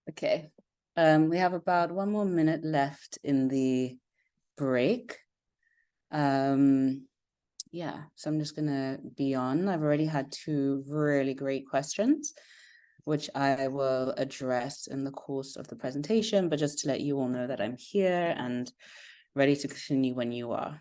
Okay. We have about 1 more minute left in the break. Yeah, so I'm just gonna be on. I've already had 2 really great questions, which I will address in the course of the presentation, but just to let you all know that I'm here and ready to continue when you are.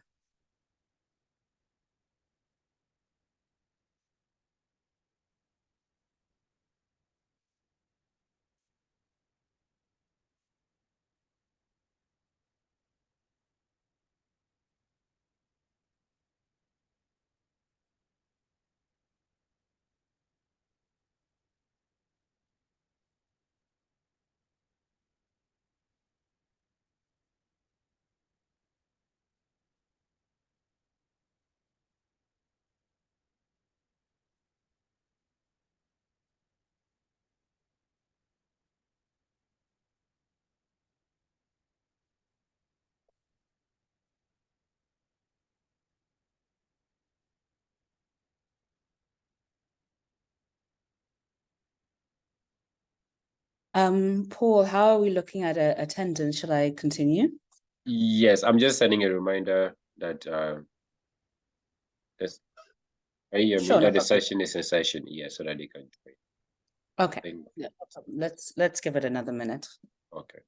Paul, how are we looking at attendance? Shall I continue? Yes, I'm just sending a reminder that this Sure, no that the problem. session is in session, yes, so that they can join. Okay, yeah, no problem. Let's give it another minute. Okay.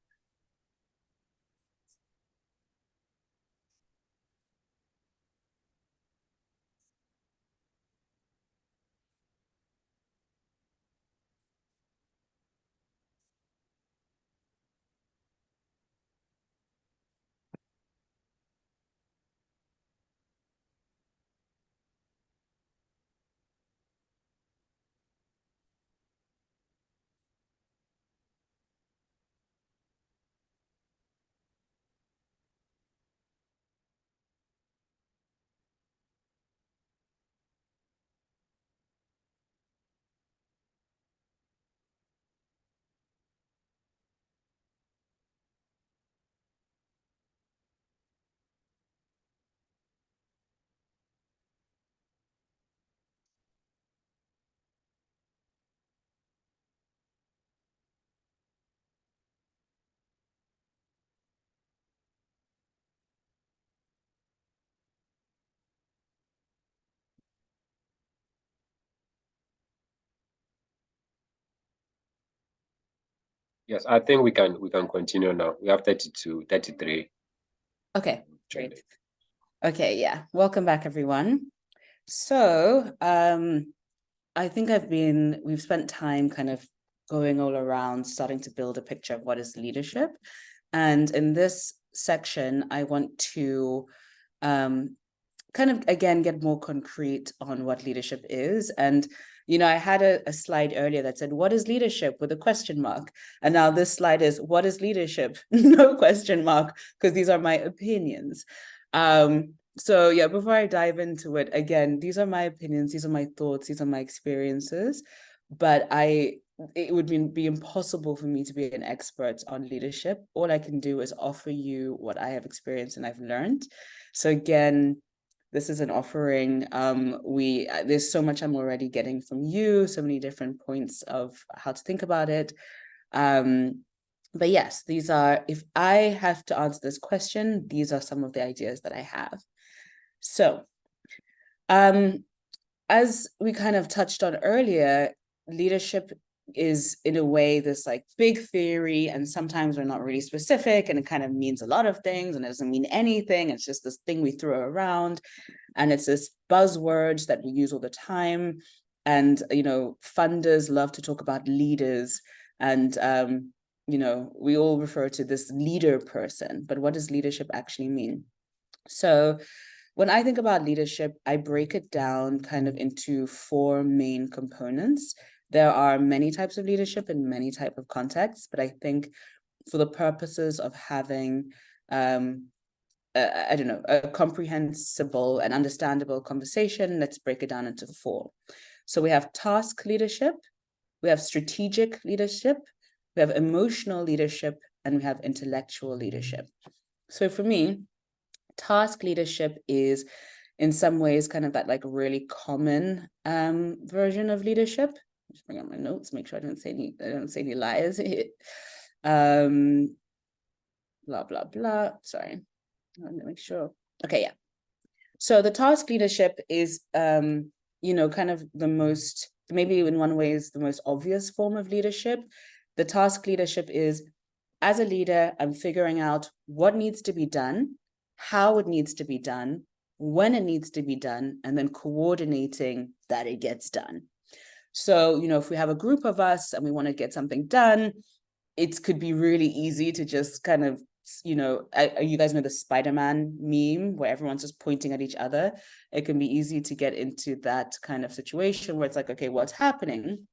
Yes, I think we can continue now. We have 32, 33. Okay, great. Okay, yeah. Welcome back, everyone. So, I think we've spent time kind of going all around, starting to build a picture of what is leadership. And in this section, I want to kind of, again, get more concrete on what leadership is. And, I had a slide earlier that said, what is leadership with a question mark? And now this slide is, what is leadership? No question mark, because these are my opinions. So yeah, before I dive into it, again, these are my opinions, these are my thoughts, these are my experiences, but it would be impossible for me to be an expert on leadership. All I can do is offer you what I have experienced and I've learned. So again, this is an offering. There's so much I'm already getting from you, so many different points of how to think about it. But yes, these are, if I have to answer this question, these are some of the ideas that I have. So, as we kind of touched on earlier, leadership is in a way this like big theory, and sometimes we're not really specific, and it kind of means a lot of things and it doesn't mean anything. It's just this thing we throw around, and it's this buzzwords that we use all the time. And funders love to talk about leaders, and we all refer to this leader person, but what does leadership actually mean? So when I think about leadership, I break it down kind of into 4 main components. There are many types of leadership in many types of contexts, but I think for the purposes of having, a comprehensible and understandable conversation, let's break it down into 4. So we have task leadership, we have strategic leadership, we have emotional leadership, and we have intellectual leadership. So for me, task leadership is in some ways kind of that like really common version of leadership. Just bring up my notes, make sure I don't say any lies here. Blah, blah, blah. Sorry. Let me make sure. Okay, yeah. So the task leadership is, you know, kind of the most, maybe in one way is the most obvious form of leadership. The task leadership is, as a leader, I'm figuring out what needs to be done, how it needs to be done, when it needs to be done, and then coordinating that it gets done. So, you know, if we have a group of us and we want to get something done, it could be really easy to just kind of, you know, you guys know the Spider-Man meme where everyone's just pointing at each other. It can be easy to get into that kind of situation where it's like, okay, what's happening?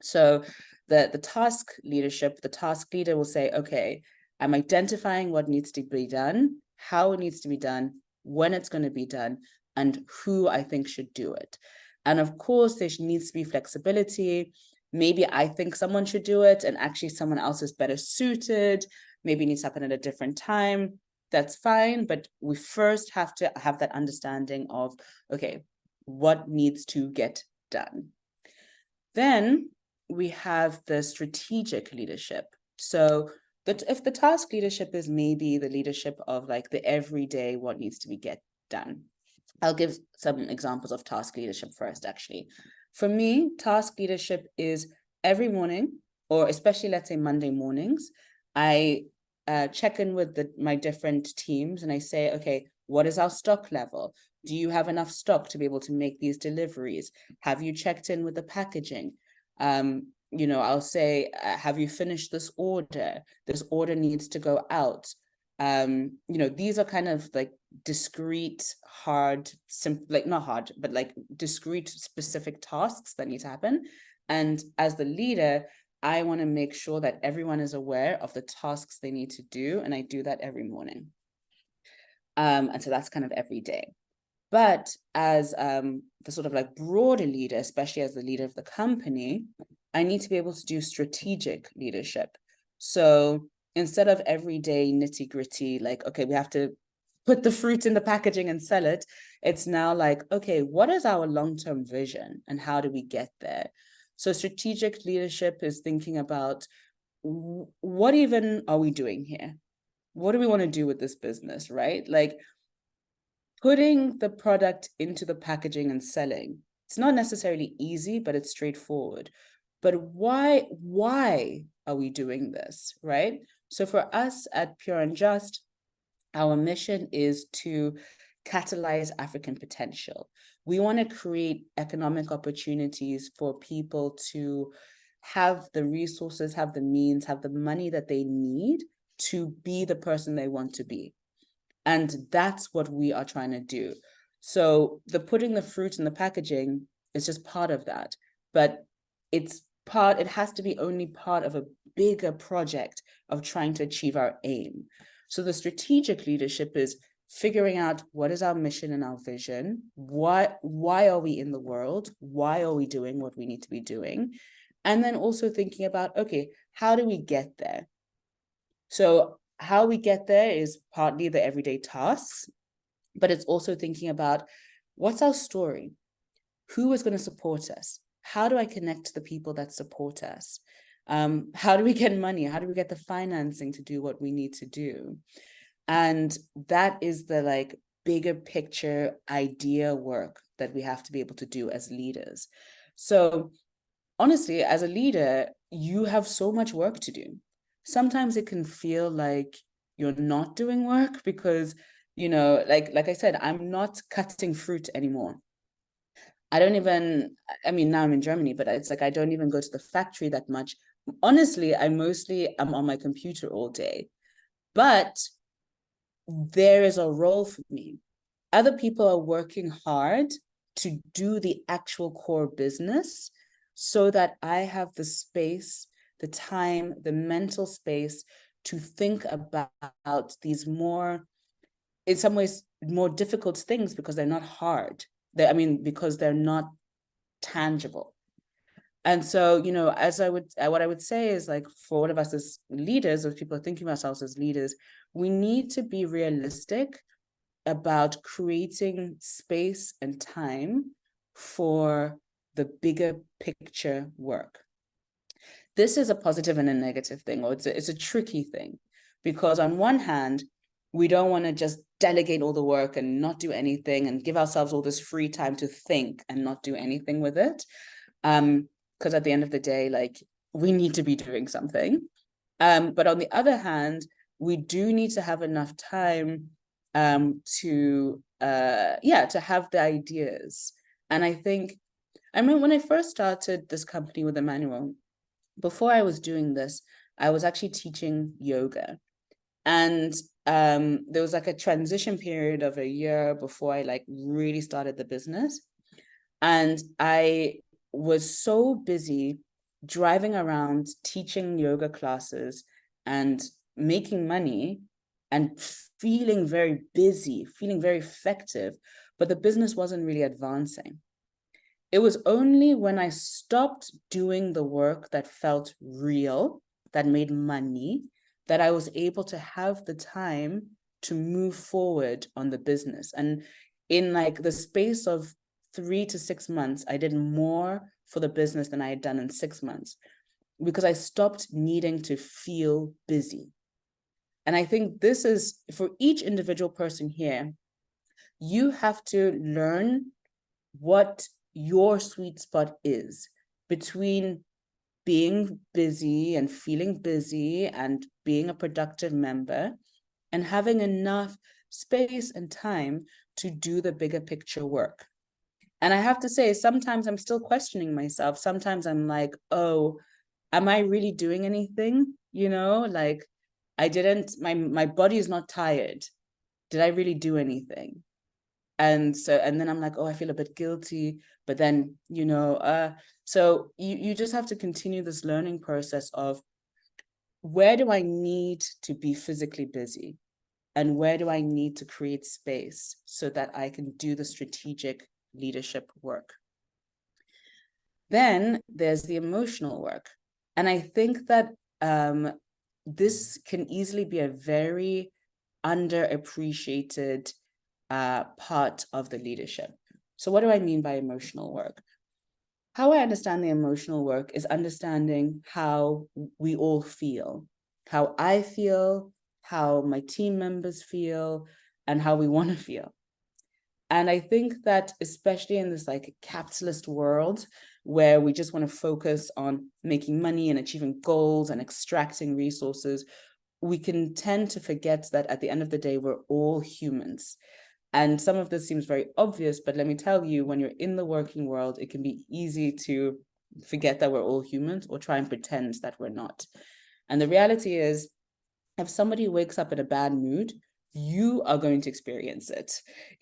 So the task leadership, the task leader will say, okay, I'm identifying what needs to be done, how it needs to be done, when it's going to be done, and who I think should do it. And of course, there needs to be flexibility. Maybe I think someone should do it and actually someone else is better suited. Maybe it needs to happen at a different time. That's fine. But we first have to have that understanding of, okay, what needs to get done. Then we have the strategic leadership. So that if the task leadership is maybe the leadership of like the everyday, what needs to be get done. I'll give some examples of task leadership first, actually. For me, task leadership is every morning, or especially let's say Monday mornings, I check in with my different teams and I say, okay, what is our stock level? Do you have enough stock to be able to make these deliveries? Have you checked in with the packaging? You know, I'll say, have you finished this order? This order needs to go out. You know, these are kind of like discrete, hard, like not hard, but like discrete specific tasks that need to happen. And as the leader, I want to make sure that everyone is aware of the tasks they need to do. And I do that every morning. And so that's kind of every day. But as the sort of like broader leader, especially as the leader of the company, I need to be able to do strategic leadership. So instead of everyday nitty gritty, like, okay, we have to put the fruit in the packaging and sell it, it's now like, okay, what is our long-term vision and how do we get there? So strategic leadership is thinking about what even are we doing here? What do we want to do with this business, right? Like, putting the product into the packaging and selling, it's not necessarily easy, but it's straightforward. But why are we doing this, right? So for us at Pure and Just, our mission is to catalyze African potential. We want to create economic opportunities for people to have the resources, have the means, have the money that they need to be the person they want to be. And that's what we are trying to do. So the putting the fruit in the packaging is just part of that, but it has to be only part of a bigger project of trying to achieve our aim. So the strategic leadership is figuring out what is our mission and our vision, why are we in the world, why are we doing what we need to be doing, and then also thinking about, okay, how do we get there? So how we get there is partly the everyday tasks, but it's also thinking about what's our story? Who is going to support us? How do I connect to the people that support us? How do we get money? How do we get the financing to do what we need to do? And that is the like bigger picture idea work that we have to be able to do as leaders. So honestly, as a leader, you have so much work to do. Sometimes it can feel like you're not doing work because, you know, like I said, I'm not cutting fruit anymore. I mean, now I'm in Germany, but it's like I don't even go to the factory that much. Honestly, I'm on my computer all day. But there is a role for me. Other people are working hard to do the actual core business so that I have the space, the time, the mental space to think about these more, in some ways, more difficult things because they're not hard. Because they're not tangible. And so, you know, what I would say is like, for all of us as leaders, as people thinking of ourselves as leaders, we need to be realistic about creating space and time for the bigger picture work. This is a positive and a negative thing, or it's a tricky thing, because on one hand, we don't want to just delegate all the work and not do anything and give ourselves all this free time to think and not do anything with it. Because at the end of the day, like, we need to be doing something. But on the other hand, we do need to have enough time to have the ideas. And I think, I mean, when I first started this company with Emmanuel, before I was doing this, I was actually teaching yoga. And there was like a transition period of a year before I like really started the business. And I was so busy driving around teaching yoga classes and making money and feeling very busy, feeling very effective, but the business wasn't really advancing. It was only when I stopped doing the work that felt real, that made money, that I was able to have the time to move forward on the business. And in like the space of 3 to 6 months, I did more for the business than I had done in 6 months, because I stopped needing to feel busy. And I think this is for each individual person here, you have to learn what your sweet spot is between being busy and feeling busy and being a productive member and having enough space and time to do the bigger picture work. And I have to say, sometimes I'm still questioning myself. Sometimes I'm like, oh, am I really doing anything? You know, like I didn't, my body is not tired. Did I really do anything? And then I'm like, oh, I feel a bit guilty, but then, you know, so you just have to continue this learning process of where do I need to be physically busy and where do I need to create space so that I can do the strategic leadership work. Then there's the emotional work. And I think that this can easily be a very underappreciated part of the leadership. So what do I mean by emotional work? How I understand the emotional work is understanding how we all feel, how I feel, how my team members feel, and how we want to feel. And I think that especially in this like capitalist world where we just want to focus on making money and achieving goals and extracting resources, we can tend to forget that at the end of the day, we're all humans. And some of this seems very obvious, but let me tell you, when you're in the working world, it can be easy to forget that we're all humans or try and pretend that we're not. And the reality is, if somebody wakes up in a bad mood, you are going to experience it.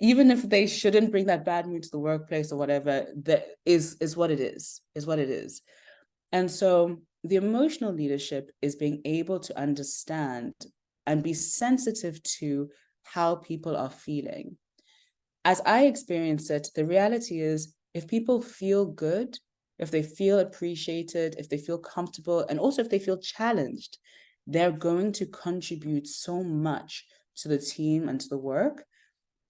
Even if they shouldn't bring that bad mood to the workplace or whatever, that is what it is what it is. And so the emotional leadership is being able to understand and be sensitive to how people are feeling. As I experience it, the reality is if people feel good, if they feel appreciated, if they feel comfortable, and also if they feel challenged, they're going to contribute so much to the team and to the work.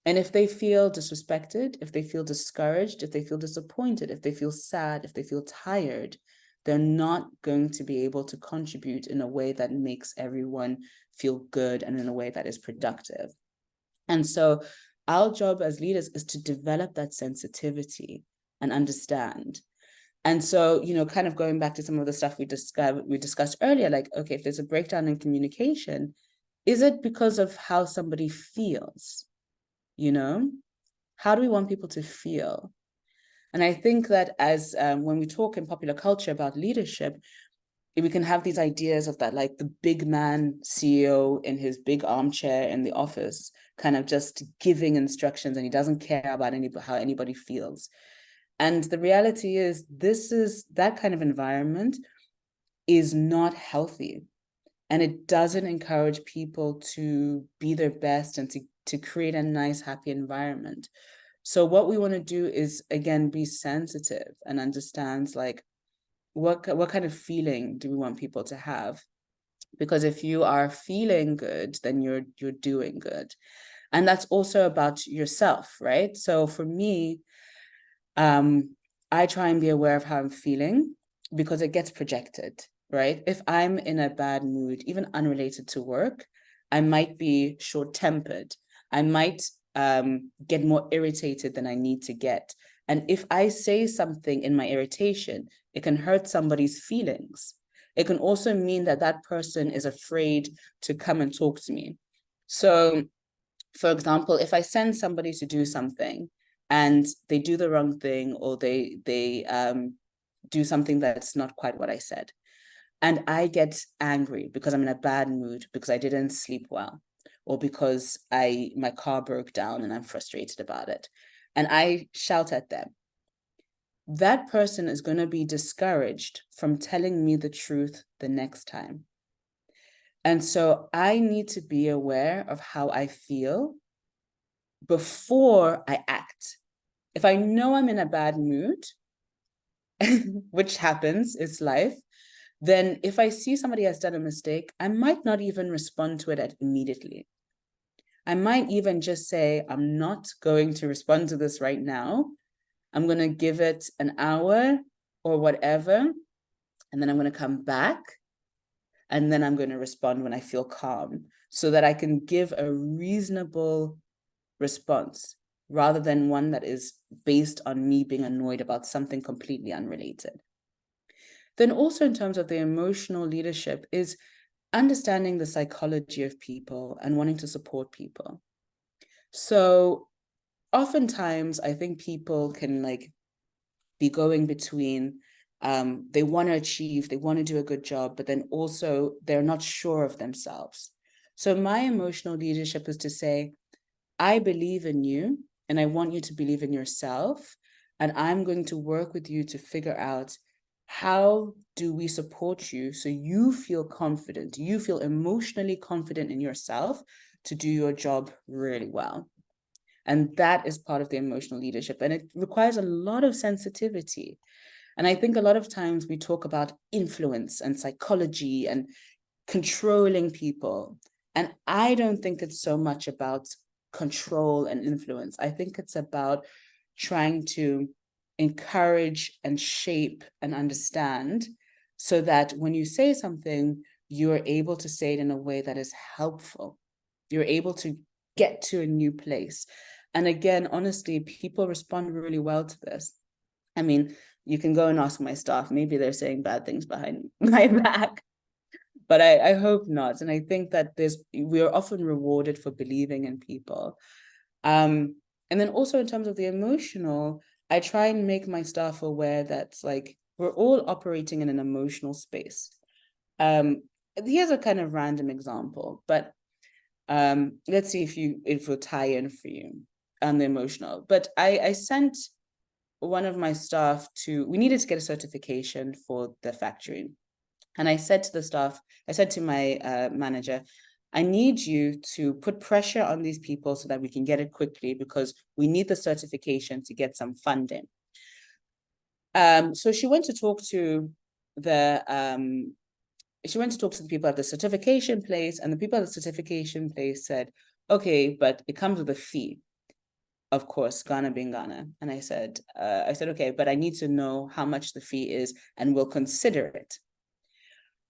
And if they feel disrespected, if they feel discouraged, if they feel disappointed, if they feel sad, if they feel tired, they're not going to be able to contribute in a way that makes everyone feel good and in a way that is productive. And so our job as leaders is to develop that sensitivity and understand. And so, you know, kind of going back to some of the stuff we discussed earlier, like, okay, if there's a breakdown in communication, is it because of how somebody feels? You know, how do we want people to feel? And I think that as when we talk in popular culture about leadership, we can have these ideas of that, like the big man CEO in his big armchair in the office, kind of just giving instructions, and he doesn't care about how anybody feels. And the reality is, that kind of environment is not healthy. And it doesn't encourage people to be their best and to create a nice, happy environment. So what we want to do is, again, be sensitive and understand, like, what kind of feeling do we want people to have? Because if you are feeling good, then you're doing good. And that's also about yourself, right? So for me, I try and be aware of how I'm feeling because it gets projected, right? If I'm in a bad mood, even unrelated to work, I might be short-tempered. I might get more irritated than I need to get. And if I say something in my irritation, it can hurt somebody's feelings. It can also mean that that person is afraid to come and talk to me. So, for example, if I send somebody to do something and they do the wrong thing, or they do something that's not quite what I said, and I get angry because I'm in a bad mood, because I didn't sleep well, or because my car broke down and I'm frustrated about it, and I shout at them, that person is going to be discouraged from telling me the truth the next time. And so I need to be aware of how I feel before I act. If I know I'm in a bad mood, which happens, it's life, then if I see somebody has done a mistake, I might not even respond to it immediately. I might even just say, I'm not going to respond to this right now. I'm going to give it an hour or whatever, and then I'm going to come back, and then I'm going to respond when I feel calm, so that I can give a reasonable response rather than one that is based on me being annoyed about something completely unrelated. Then also in terms of the emotional leadership is understanding the psychology of people and wanting to support people. So oftentimes I think people can be going between, they want to achieve, they want to do a good job, but then also they're not sure of themselves. So my emotional leadership is to say, I believe in you and I want you to believe in yourself. And I'm going to work with you to figure out, how do we support you so you feel confident, you feel emotionally confident in yourself to do your job really well. And that is part of the emotional leadership. And it requires a lot of sensitivity. And I think a lot of times we talk about influence and psychology and controlling people. And I don't think it's so much about control and influence. I think it's about trying to encourage and shape and understand, so that when you say something, you're able to say it in a way that is helpful. You're able to get to a new place. And again, honestly, people respond really well to this. I mean, you can go and ask my staff, maybe they're saying bad things behind my back, but I hope not. And I think that we are often rewarded for believing in people. And then also in terms of the emotional, I try and make my staff aware that we're all operating in an emotional space. Here's a kind of random example, but let's see if it'll tie in for you on the emotional. But I sent one of my staff we needed to get a certification for the factory. And I said to the staff, I said to my manager, I need you to put pressure on these people so that we can get it quickly, because we need the certification to get some funding. So she went to talk to the people at the certification place, and the people at the certification place said, okay, but it comes with a fee. Of course, Ghana being Ghana. And I said, okay, but I need to know how much the fee is and we'll consider it.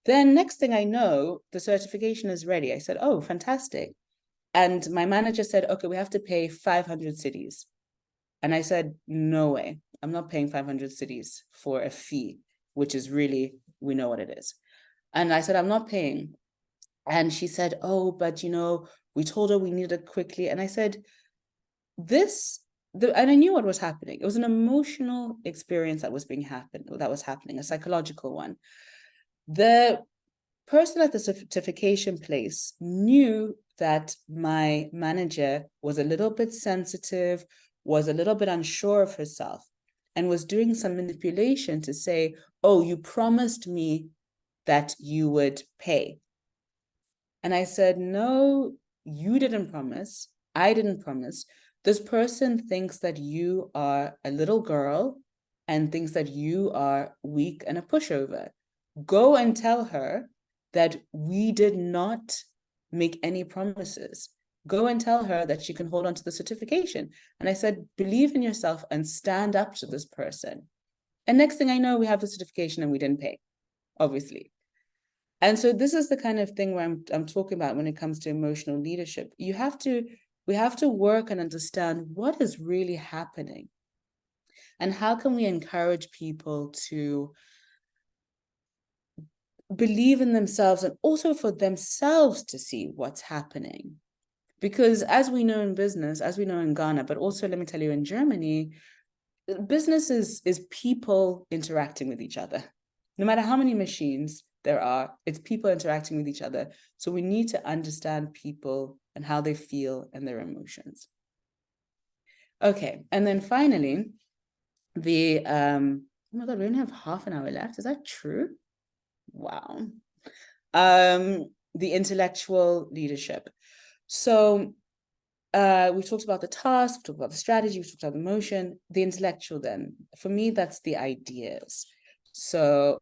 Then next thing I know, the certification is ready. I said, oh, fantastic. And my manager said, okay, we have to pay 500 cedis. And I said, no way, I'm not paying 500 cedis for a fee, which is really, we know what it is. And I said, I'm not paying. And she said, oh, but we told her we needed it quickly. And I said, and I knew what was happening. It was an emotional experience that was happening, a psychological one. The person at the certification place knew that my manager was a little bit sensitive, was a little bit unsure of herself, and was doing some manipulation to say, oh, you promised me that you would pay. And I said, no, you didn't promise. I didn't promise. This person thinks that you are a little girl and thinks that you are weak and a pushover. Go and tell her that we did not make any promises. Go and tell her that she can hold on to the certification. And I said, believe in yourself and stand up to this person. And next thing I know, we have the certification and we didn't pay, obviously. And so this is the kind of thing where I'm talking about when it comes to emotional leadership. We have to work and understand what is really happening. And how can we encourage people to believe in themselves and also for themselves to see what's happening? Because as we know in business, as we know in Ghana, but also let me tell you in Germany, business is people interacting with each other. No matter how many machines there are, it's people interacting with each other. So we need to understand people and how they feel and their emotions. Okay, and then finally, oh my God, we only have half an hour left. Is that true? Wow. The intellectual leadership. So we've talked about the task, we've talked about the strategy, we've talked about the motion. The intellectual then, for me, that's the ideas. So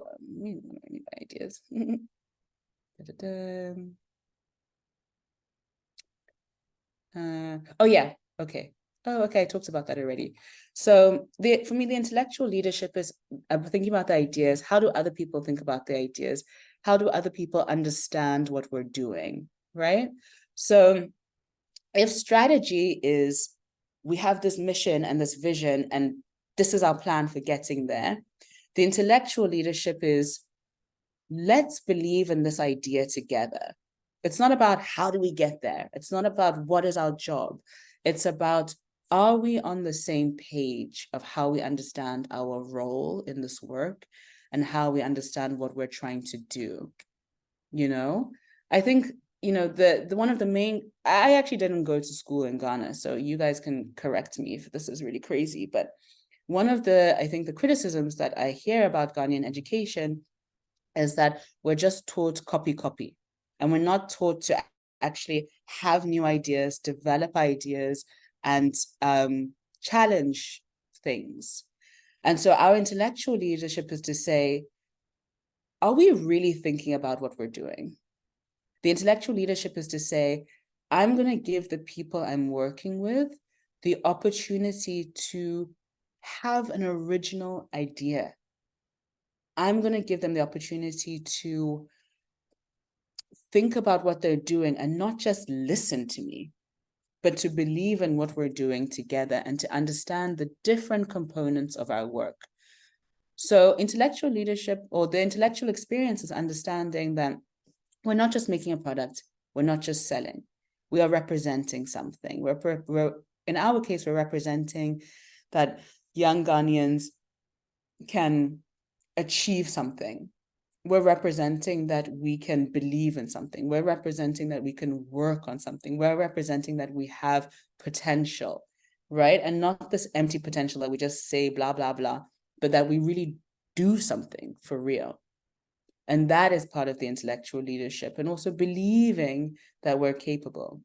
ideas. Oh yeah, okay. Oh, okay, I talked about that already. So for me, the intellectual leadership is thinking about the ideas. How do other people think about the ideas? How do other people understand what we're doing, right? So if strategy is, we have this mission and this vision, and this is our plan for getting there, the intellectual leadership is, let's believe in this idea together. It's not about how do we get there. It's not about what is our job. It's about, are we on the same page of how we understand our role in this work and how we understand what we're trying to do? You know, I think, you know, the one of the main, I actually didn't go to school in Ghana, so you guys can correct me if this is really crazy, but one of the, I think the criticisms that I hear about Ghanaian education is that we're just taught copy, and we're not taught to actually have new ideas, develop ideas, and challenge things. And so our intellectual leadership is to say, are we really thinking about what we're doing? The intellectual leadership is to say, I'm going to give the people I'm working with the opportunity to have an original idea. I'm going to give them the opportunity to think about what they're doing and not just listen to me, but to believe in what we're doing together and to understand the different components of our work. So intellectual leadership, or the intellectual experience, is understanding that we're not just making a product, we're not just selling, we are representing something. We're in our case, we're representing that young Ghanaians can achieve something. We're representing that we can believe in something. We're representing that we can work on something. We're representing that we have potential, right? And not this empty potential that we just say blah, blah, blah, but that we really do something for real. And that is part of the intellectual leadership, and also believing that we're capable.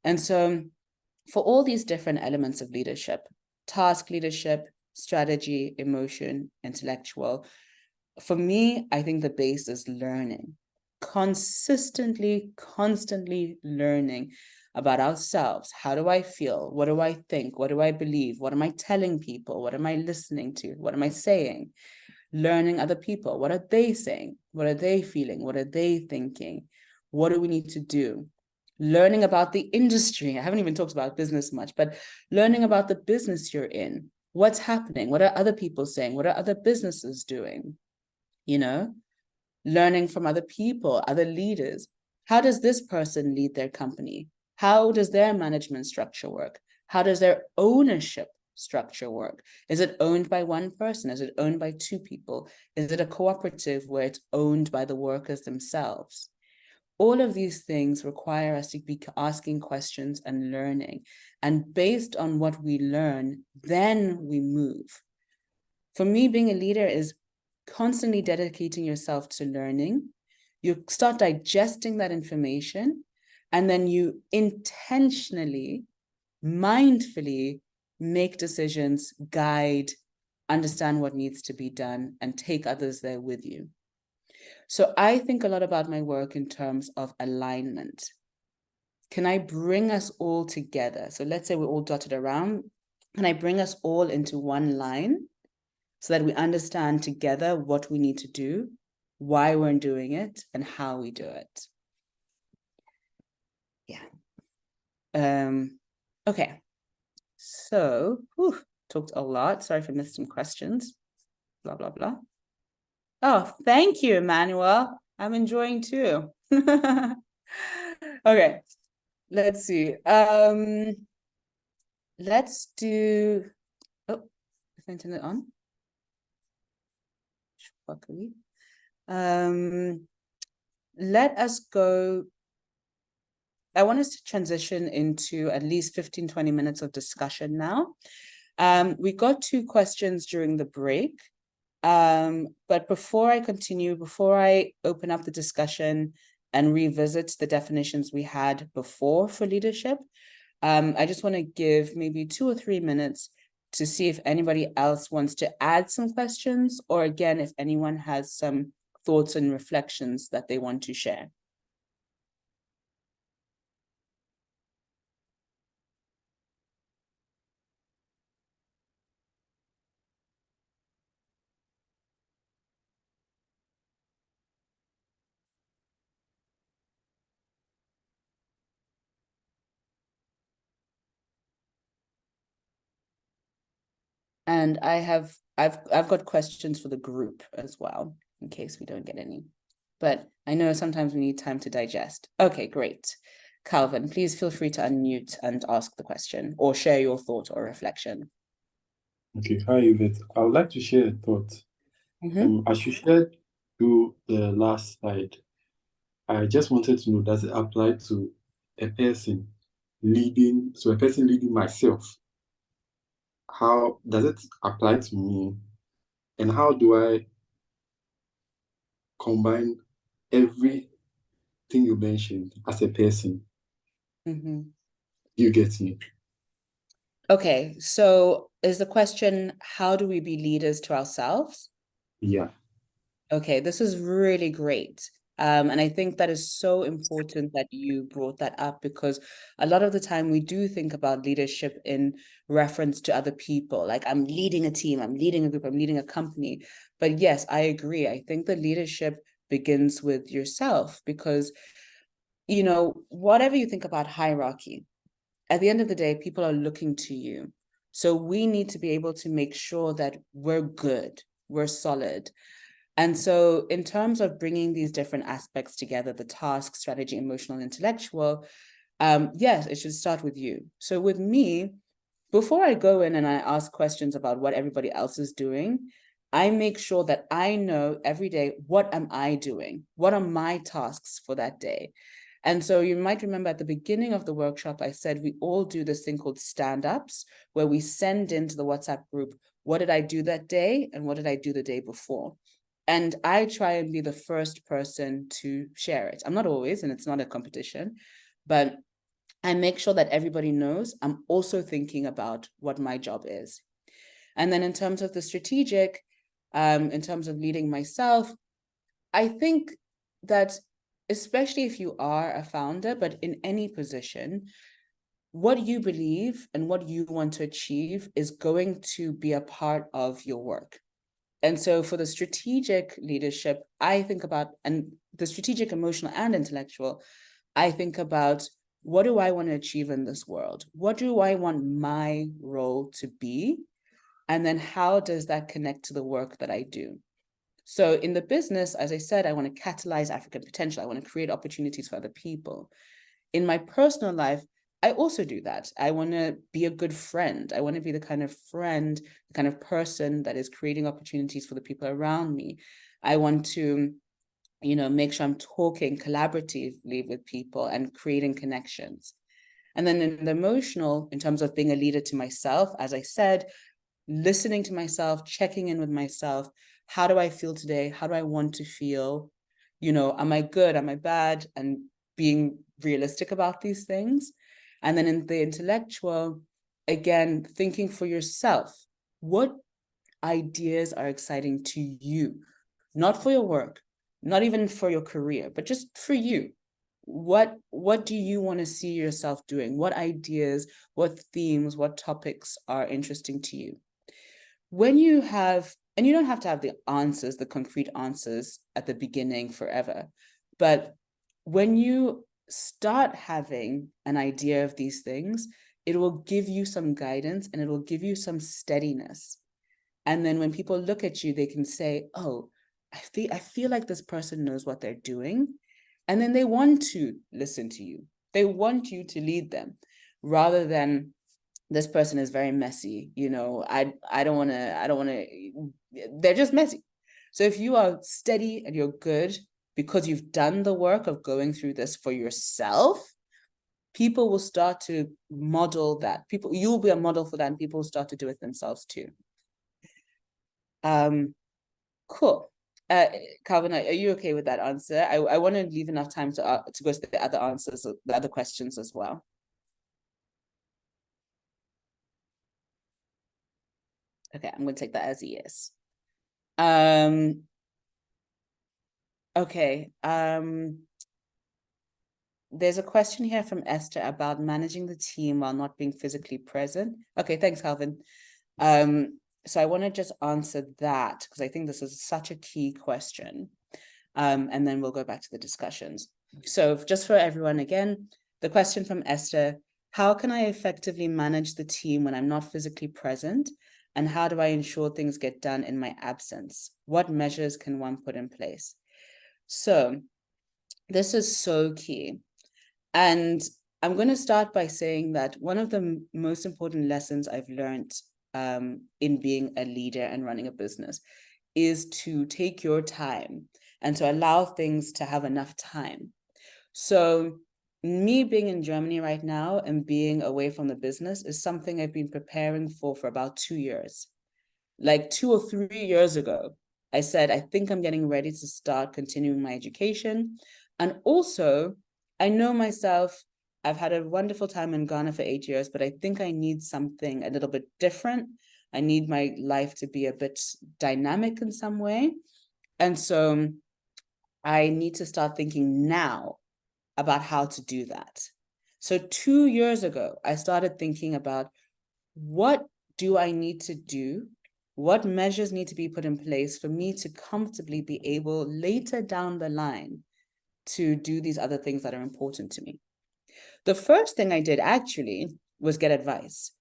And so for all these different elements of leadership, task leadership, strategy, emotion, intellectual, for me, I think the base is learning, constantly learning about ourselves. How do I feel? What do I think? What do I believe? What am I telling people? What am I listening to? What am I saying? Learning other people. What are they saying? What are they feeling? What are they thinking? What do we need to do? Learning about the industry. I haven't even talked about business much, but learning about the business you're in. What's happening? What are other people saying? What are other businesses doing? You know, learning from other people, other leaders. How does this person lead their company? How does their management structure work? How does their ownership structure work? Is it owned by one person? Is it owned by two people? Is it a cooperative where it's owned by the workers themselves? All of these things require us to be asking questions and learning. And based on what we learn, then we move. For me, being a leader is constantly dedicating yourself to learning. You start digesting that information, and then you intentionally, mindfully make decisions, guide, understand what needs to be done, and take others there with you. So I think a lot about my work in terms of alignment. Can I bring us all together? So let's say we're all dotted around. Can I bring us all into one line? so that we understand together what we need to do, why we're doing it, and how we do it. Yeah. Okay. So, talked a lot. Sorry if I missed some questions. Blah, blah, blah. Oh, thank you, Emmanuel. I'm enjoying too. Okay, let's see. Let's do, oh, is the internet on? Let us go. I want us to transition into at least 15, 20 minutes of discussion now. We got 2 questions during the break. But before I continue, before I open up the discussion and revisit the definitions we had before for leadership, I just want to give maybe 2 or 3 minutes to see if anybody else wants to add some questions, or again, if anyone has some thoughts and reflections that they want to share. And I've got questions for the group as well, in case we don't get any. But I know sometimes we need time to digest. Okay, great. Calvin, please feel free to unmute and ask the question or share your thought or reflection. Okay, hi Yvette. I would like to share a thought. As you shared through the last slide, I just wanted to know, does it apply to a person leading, so a person leading myself? How does it apply to me? And how do I combine everything you mentioned as a person? You get me? Okay, so is the question, how do we be leaders to ourselves? Yeah. Okay, this is really great. And I think that is so important that you brought that up, because a lot of the time we do think about leadership in reference to other people. Like, I'm leading a team, I'm leading a group, I'm leading a company. But yes, I agree. I think the leadership begins with yourself, because, you know, whatever you think about hierarchy, at the end of the day, people are looking to you. So we need to be able to make sure that we're good, we're solid. And so in terms of bringing these different aspects together, the task, strategy, emotional, intellectual, yes, it should start with you. So with me, before I go in and I ask questions about what everybody else is doing, I make sure that I know every day, what am I doing? What are my tasks for that day? And so you might remember at the beginning of the workshop, I said we all do this thing called stand-ups, where we send into the WhatsApp group, what did I do that day? And what did I do the day before? And I try and be the first person to share it. I'm not always, and it's not a competition, but I make sure that everybody knows I'm also thinking about what my job is. And then in terms of the strategic, in terms of leading myself, I think that especially if you are a founder, but in any position, what you believe and what you want to achieve is going to be a part of your work. And so for the strategic leadership, I think about, and the strategic, emotional, and intellectual, I think about, what do I want to achieve in this world? What do I want my role to be? And then how does that connect to the work that I do? So in the business, as I said, I want to catalyze African potential. I want to create opportunities for other people. In my personal life, I also do that. I want to be a good friend. I want to be the kind of friend, the kind of person that is creating opportunities for the people around me. I want to, you know, make sure I'm talking collaboratively with people and creating connections. And then in the emotional, in terms of being a leader to myself, as I said, listening to myself, checking in with myself. How do I feel today? How do I want to feel? You know, am I good? Am I bad? And being realistic about these things. And then in the intellectual, again, thinking for yourself, what ideas are exciting to you? Not for your work, not even for your career, but just for you. What do you want to see yourself doing? What ideas, what themes, what topics are interesting to you? When you have, And you don't have to have the answers, the concrete answers at the beginning forever. But when you start having an idea of these things, it will give you some guidance and it will give you some steadiness. And then when people look at you, they can say, oh, I feel like this person knows what they're doing. And then they want to listen to you. They want you to lead them rather than this person is very messy. You know, I don't want to, they're just messy. So if you are steady and you're good because you've done the work of going through this for yourself, people will start to model that. You'll be a model for that, and people will start to do it themselves too. Cool. Calvin, are you okay with that answer? I want to leave enough time to go to the other answers, the other questions as well. Okay, I'm going to take that as a yes. Okay. There's a question here from Esther about managing the team while not being physically present. Okay, thanks, Calvin. So I want to just answer that because I think this is such a key question. And then we'll go back to the discussions. So just for everyone again, the question from Esther, how can I effectively manage the team when I'm not physically present? And how do I ensure things get done in my absence? What measures can one put in place? So this is so key. And I'm going to start by saying that one of the most important lessons I've learned in being a leader and running a business is to take your time and to allow things to have enough time. So me being in Germany right now and being away from the business is something I've been preparing for about 2 years. Like 2 or 3 years ago, I said, I think I'm getting ready to start continuing my education. And also, I know myself, I've had a wonderful time in Ghana for 8 years, but I think I need something a little bit different. I need my life to be a bit dynamic in some way. And so I need to start thinking now about how to do that. So 2 years ago, I started thinking about what do I need to do? What measures need to be put in place for me to comfortably be able later down the line to do these other things that are important to me? The first thing I did actually was get advice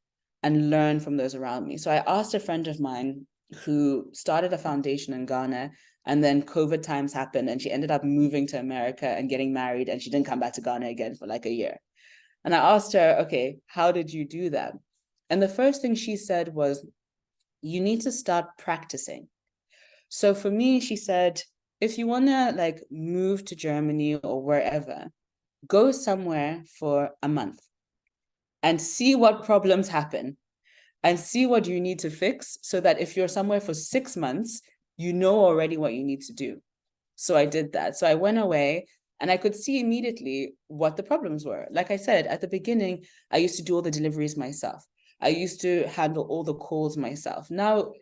and learn from those around me. So I asked a friend of mine who started a foundation in Ghana, and then COVID times happened and she ended up moving to America and getting married, and she didn't come back to Ghana again for like a year. And I asked her, okay, how did you do that? And the first thing she said was, you need to start practicing. So for me, she said, if you want to like move to Germany or wherever, go somewhere for a month and see what problems happen and see what you need to fix so that if you're somewhere for 6 months, you know already what you need to do. So I did that. So I went away and I could see immediately what the problems were. Like I said, at the beginning, I used to do all the deliveries myself. I used to handle all the calls myself. Now,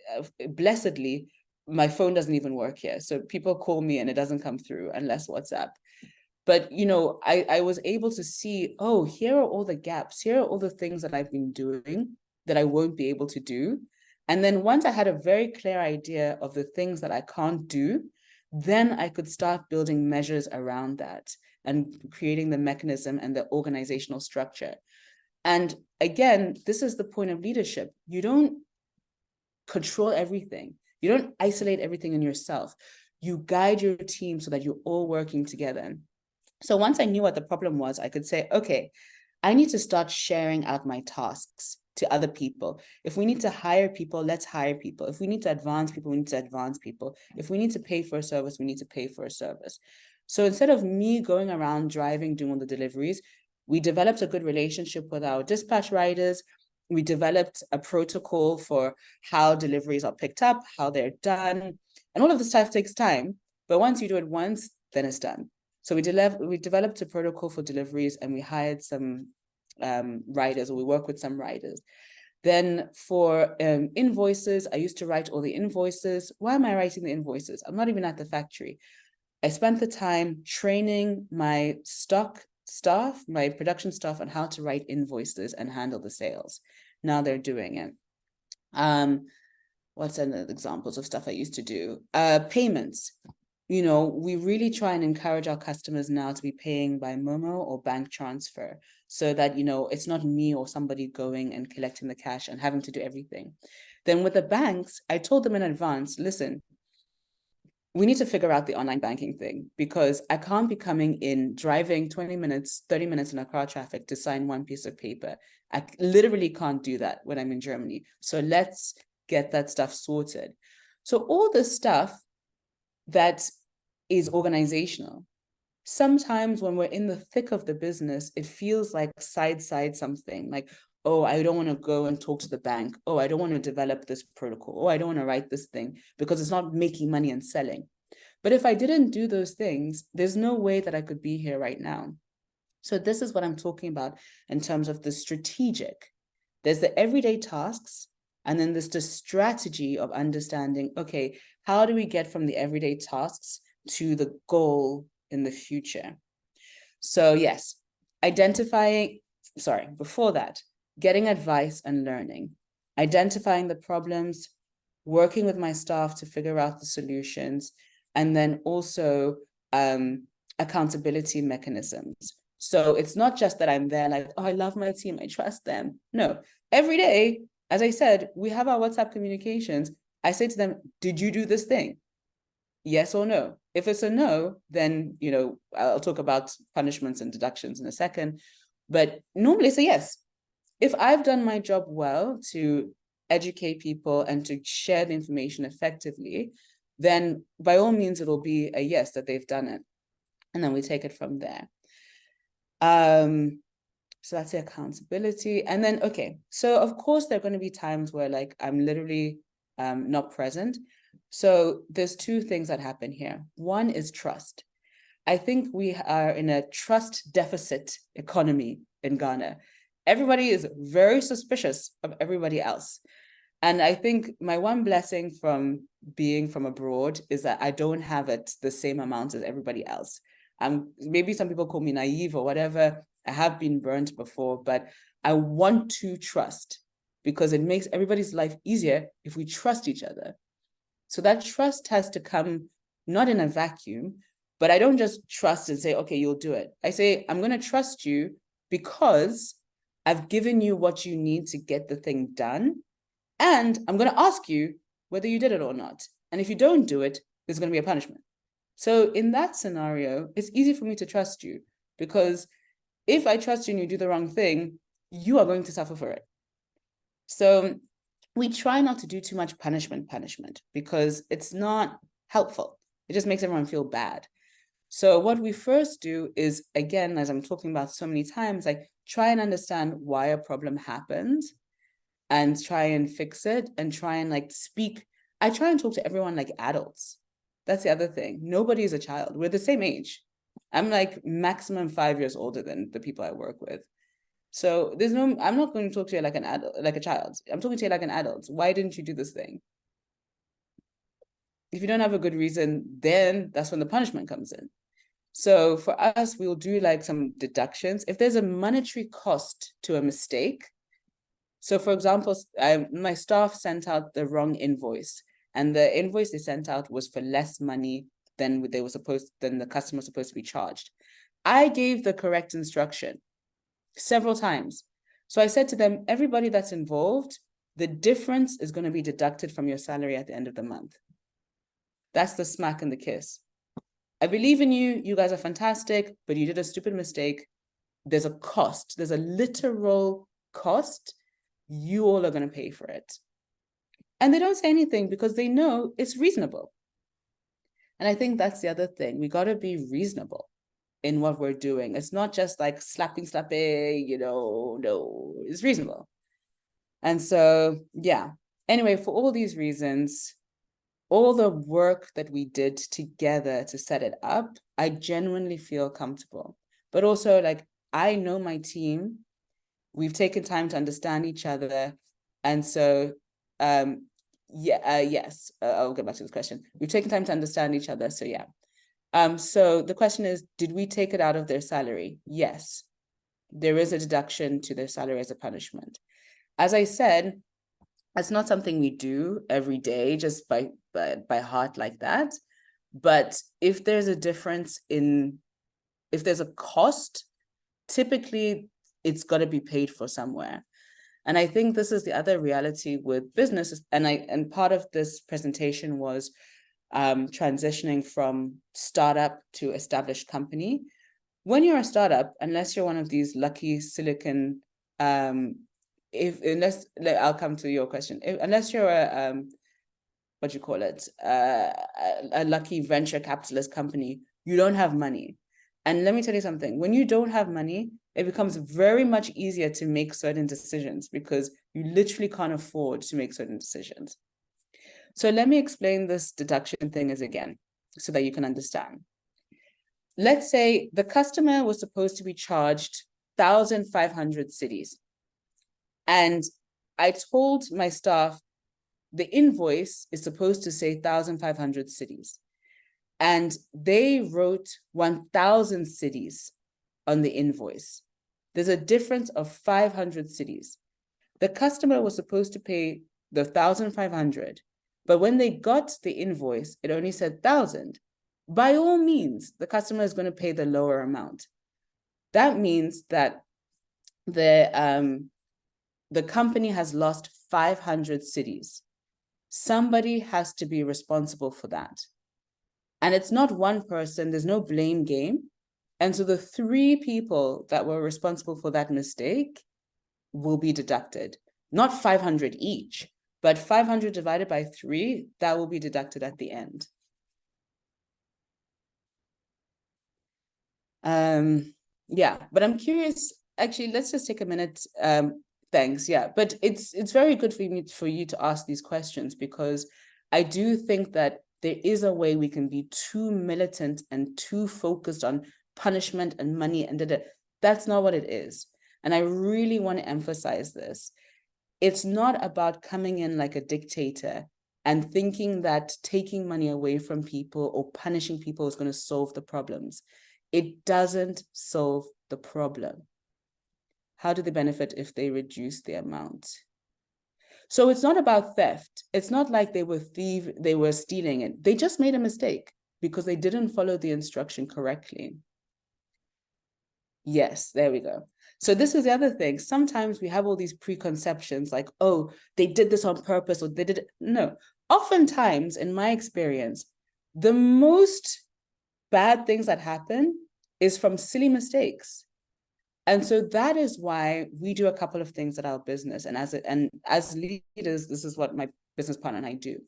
blessedly, my phone doesn't even work here. So people call me and it doesn't come through unless WhatsApp. But, you know, I was able to see, oh, here are all the gaps. Here are all the things that I've been doing that I won't be able to do. And then once I had a very clear idea of the things that I can't do, then I could start building measures around that and creating the mechanism and the organizational structure. And again, this is the point of leadership. You don't control everything. You don't isolate everything in yourself. You guide your team so that you're all working together. So once I knew what the problem was, I could say, okay, I need to start sharing out my tasks to other people. If we need to hire people, let's hire people. If we need to advance people, we need to advance people. If we need to pay for a service, we need to pay for a service. So instead of me going around driving, doing all the deliveries, we developed a good relationship with our dispatch riders. We developed a protocol for how deliveries are picked up, how they're done. And all of this stuff takes time. But once you do it once, then it's done. So we developed a protocol for deliveries, and we hired some riders, or we work with some riders. Then for invoices, I used to write all the invoices. Why am I writing the invoices? I'm not even at the factory. I spent the time training my stock staff, my production staff, on how to write invoices and handle the sales. Now they're doing it. what's an examples of stuff I used to do? Payments. You know, we really try and encourage our customers now to be paying by Momo or bank transfer, so that, you know, it's not me or somebody going and collecting the cash and having to do everything. Then with the banks, I told them in advance, listen, we need to figure out the online banking thing, because I can't be coming in, driving 20 minutes, 30 minutes in a car traffic to sign one piece of paper. I literally can't do that when I'm in Germany. So let's get that stuff sorted. So all this stuff that is organizational. Sometimes when we're in the thick of the business, it feels like side something, like, oh, I don't want to go and talk to the bank. Oh, I don't want to develop this protocol. Oh, I don't want to write this thing because it's not making money and selling. But if I didn't do those things, there's no way that I could be here right now. So this is what I'm talking about in terms of the strategic. There's the everyday tasks, and then there's the strategy of understanding, okay, how do we get from the everyday tasks to the goal in the future? So yes, before that, getting advice and learning, identifying the problems, working with my staff to figure out the solutions, and then also accountability mechanisms. So it's not just that I'm there like, oh, I love my team, I trust them. No, every day, as I said, we have our WhatsApp communications. I say to them, did you do this thing? Yes or no? If it's a no, then, you know, I'll talk about punishments and deductions in a second. But normally it's a yes. If I've done my job well to educate people and to share the information effectively, then by all means, it'll be a yes that they've done it. And then we take it from there. So that's the accountability. And then, okay, so of course, there are going to be times where like I'm literally not present. So there's two things that happen here. One is trust. I think we are in a trust deficit economy in Ghana. Everybody is very suspicious of everybody else. And I think my one blessing from being from abroad is that I don't have it the same amount as everybody else. Maybe some people call me naive or whatever. I have been burnt before, but I want to trust, because it makes everybody's life easier if we trust each other. So that trust has to come not in a vacuum, but I don't just trust and say, okay, you'll do it. I say, I'm going to trust you because I've given you what you need to get the thing done. And I'm going to ask you whether you did it or not. And if you don't do it, there's going to be a punishment. So in that scenario, it's easy for me to trust you, because if I trust you and you do the wrong thing, you are going to suffer for it. So we try not to do too much punishment, because it's not helpful. It just makes everyone feel bad. So what we first do is, again, as I'm talking about so many times, I try and understand why a problem happened and try and fix it and try and like speak. I try and talk to everyone like adults. That's the other thing. Nobody is a child. We're the same age. I'm like maximum 5 years older than the people I work with. So I'm not going to talk to you like an adult, like a child. I'm talking to you like an adult. Why didn't you do this thing? If you don't have a good reason, then that's when the punishment comes in. So for us, we'll do like some deductions. If there's a monetary cost to a mistake, so for example, my staff sent out the wrong invoice, and the invoice they sent out was for less money than the customer was supposed to be charged. I gave the correct instruction several times. So I said to them, everybody that's involved, the difference is going to be deducted from your salary at the end of the month. That's the smack and the kiss. I believe in you. You guys are fantastic, but you did a stupid mistake. There's a cost. There's a literal cost. You all are going to pay for it. And they don't say anything because they know it's reasonable. And I think that's the other thing. We got to be reasonable in what we're doing. It's not just like slapping, no, it's reasonable. And so, yeah. Anyway, for all these reasons, all the work that we did together to set it up, I genuinely feel comfortable. But also, like, I know my team. We've taken time to understand each other. And so, yes, I'll get back to this question. We've taken time to understand each other. So, yeah. So the question is, did we take it out of their salary? Yes. There is a deduction to their salary as a punishment. As I said, It's not something we do every day just by heart like that. But if there's a difference if there's a cost, typically it's got to be paid for somewhere. And I think this is the other reality with business. And part of this presentation was transitioning from startup to established company. When you're a startup, unless you're one of these lucky silicon, I'll come to your question. Unless you're a what do you call it? A lucky venture capitalist company, you don't have money. And let me tell you something, when you don't have money, it becomes very much easier to make certain decisions because you literally can't afford to make certain decisions. So let me explain this deduction thing again so that you can understand. Let's say the customer was supposed to be charged 1,500 cedis. And I told my staff, the invoice is supposed to say 1,500 cedis. And they wrote 1,000 cedis on the invoice. There's a difference of 500 cedis. The customer was supposed to pay the 1,500, but when they got the invoice, it only said 1,000. By all means, the customer is going to pay the lower amount. That means that the company has lost 500 cedis. Somebody has to be responsible for that. And it's not one person, there's no blame game. And so the 3 people that were responsible for that mistake will be deducted. Not 500 each, but 500 divided by 3, that will be deducted at the end. Yeah, but I'm curious, actually, let's just take a minute. Thanks, yeah, but it's very good for you to ask these questions because I do think that there is a way we can be too militant and too focused on punishment and money and that's not what it is. And I really want to emphasize this. It's not about coming in like a dictator and thinking that taking money away from people or punishing people is going to solve the problems. It doesn't solve the problem. How do they benefit if they reduce the amount? So it's not about theft. It's not like they were stealing it. They just made a mistake because they didn't follow the instruction correctly. Yes, there we go. So this is the other thing. Sometimes we have all these preconceptions like, oh, they did this on purpose or they did it. No, oftentimes in my experience, the most bad things that happen is from silly mistakes. And so that is why we do a couple of things at our business. And as leaders, this is what my business partner and I do.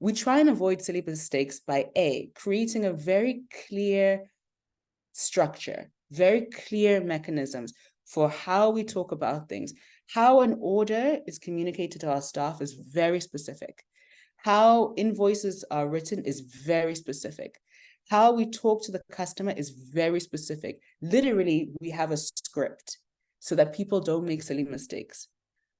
We try and avoid silly mistakes by creating a very clear structure, very clear mechanisms for how we talk about things. How an order is communicated to our staff is very specific. How invoices are written is very specific. How we talk to the customer is very specific. Literally, we have a script so that people don't make silly mistakes.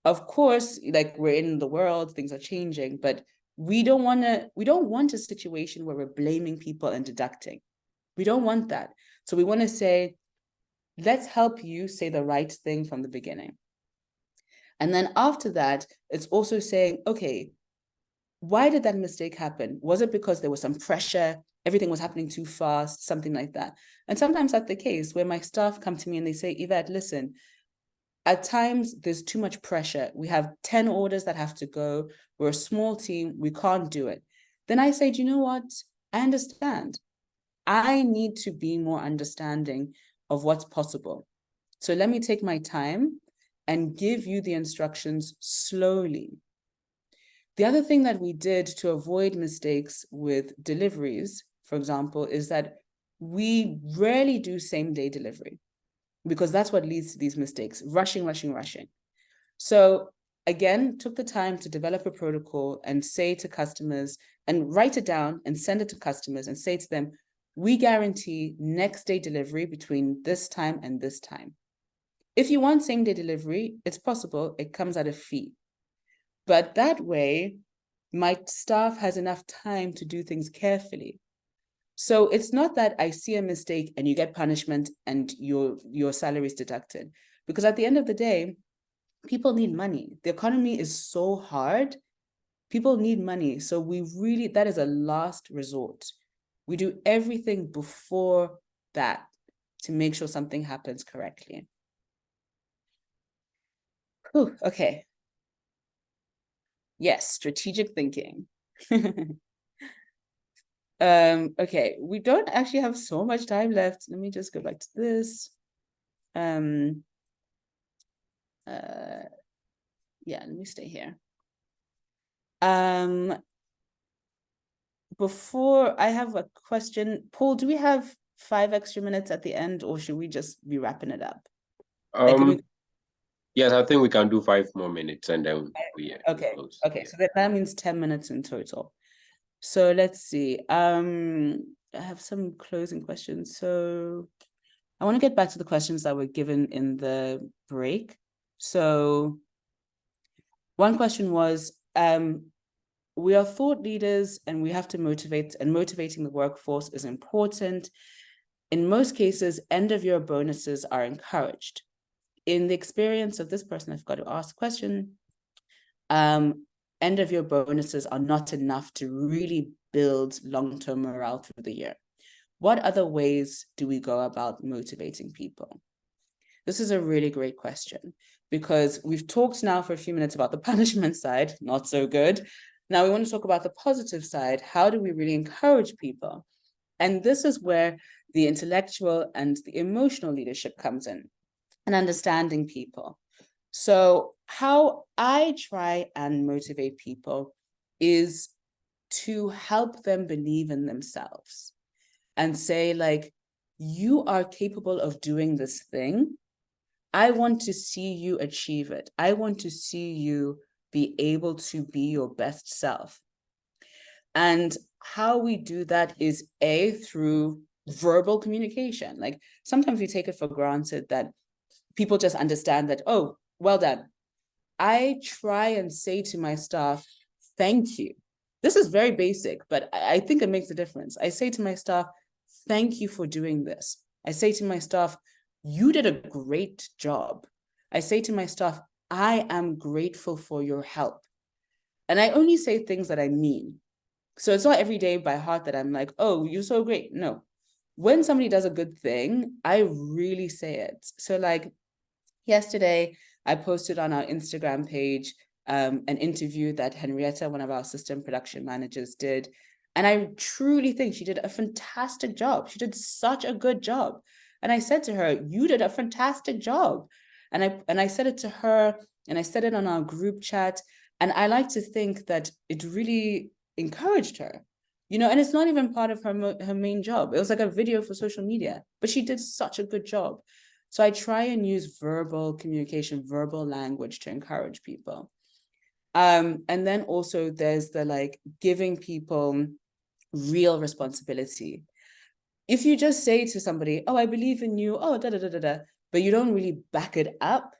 Of course, like we're in the world, things are changing, but we don't want a situation where we're blaming people and deducting. We don't want that. So we want to say, let's help you say the right thing from the beginning. And then after that, it's also saying, okay, why did that mistake happen? Was it because there was some pressure? Everything was happening too fast, something like that. And sometimes that's the case where my staff come to me and they say, Yvette, listen, at times there's too much pressure. We have 10 orders that have to go. We're a small team. We can't do it. Then I say, do you know what? I understand. I need to be more understanding of what's possible. So let me take my time and give you the instructions slowly. The other thing that we did to avoid mistakes with deliveries, for example, is that we rarely do same-day delivery because that's what leads to these mistakes, rushing. So again, took the time to develop a protocol and say to customers and write it down and send it to customers and say to them, we guarantee next day delivery between this time and this time. If you want same-day delivery, it's possible. It comes at a fee. But that way, my staff has enough time to do things carefully. So it's not that I see a mistake and you get punishment and your salary is deducted. Because at the end of the day, people need money. The economy is so hard. People need money. So that is a last resort. We do everything before that to make sure something happens correctly. Whew, okay. Yes, strategic thinking. Okay, we don't actually have so much time left. Let me just go back to this. Yeah, let me stay here. Before I have a question, Paul, do we have 5 extra minutes at the end, or should we just be wrapping it up? Yes, I think we can do 5 more minutes and then okay. Okay, so that means 10 minutes in total. So let's see. I have some closing questions. So I want to get back to the questions that were given in the break. So one question was, we are thought leaders and we have to motivate, and motivating the workforce is important. In most cases, end-of-year bonuses are encouraged. In the experience of this person, I've got to ask the question, end-of-year bonuses are not enough to really build long-term morale through the year. What other ways do we go about motivating people? This is a really great question, because we've talked now for a few minutes about the punishment side, not so good. Now we want to talk about the positive side. How do we really encourage people? And this is where the intellectual and the emotional leadership comes in, and understanding people. So how I try and motivate people is to help them believe in themselves and say, like, you are capable of doing this thing. I want to see you achieve it. I want to see you be able to be your best self. And how we do that is through verbal communication. Like, sometimes we take it for granted that people just understand that, oh, well done. I try and say to my staff, thank you. This is very basic, but I think it makes a difference. I say to my staff, thank you for doing this. I say to my staff, you did a great job. I say to my staff, I am grateful for your help. And I only say things that I mean. So it's not every day by heart that I'm like, oh, you're so great. No. When somebody does a good thing, I really say it. So like yesterday, I posted on our Instagram page an interview that Henrietta, one of our assistant production managers, did. And I truly think she did a fantastic job. She did such a good job. And I said to her, you did a fantastic job. And I said it to her, and I said it on our group chat. And I like to think that it really encouraged her, you know, and it's not even part of her main job. It was like a video for social media, but she did such a good job. So I try and use verbal communication, verbal language to encourage people. And then also there's the like giving people real responsibility. If you just say to somebody, oh, I believe in you, oh, but you don't really back it up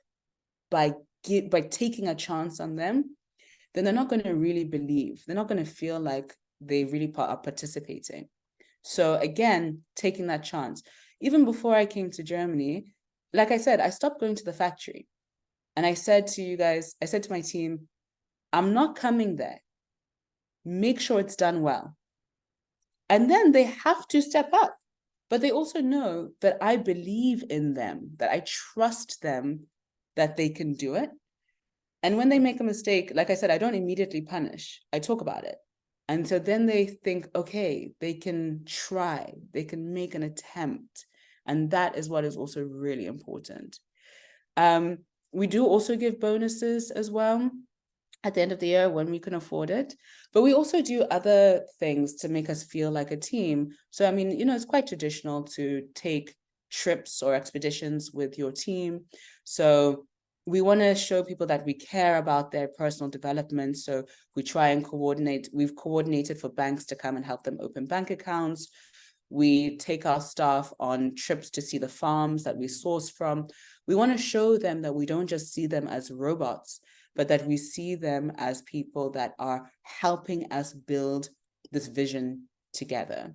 by taking a chance on them, then they're not going to really believe. They're not going to feel like they really are participating. So again, taking that chance. Even before I came to Germany, like I said, I stopped going to the factory. And I said to you guys, I said to my team, I'm not coming there. Make sure it's done well. And then they have to step up. But they also know that I believe in them, that I trust them, that they can do it. And when they make a mistake, like I said, I don't immediately punish. I talk about it. And so then they think, okay, they can try, they can make an attempt. And that is what is also really important. We do also give bonuses as well at the end of the year when we can afford it. But we also do other things to make us feel like a team. So, I mean, you know, it's quite traditional to take trips or expeditions with your team. So we want to show people that we care about their personal development. So we try and coordinate. We've coordinated for banks to come and help them open bank accounts. We take our staff on trips to see the farms that we source from. We want to show them that we don't just see them as robots, but that we see them as people that are helping us build this vision together.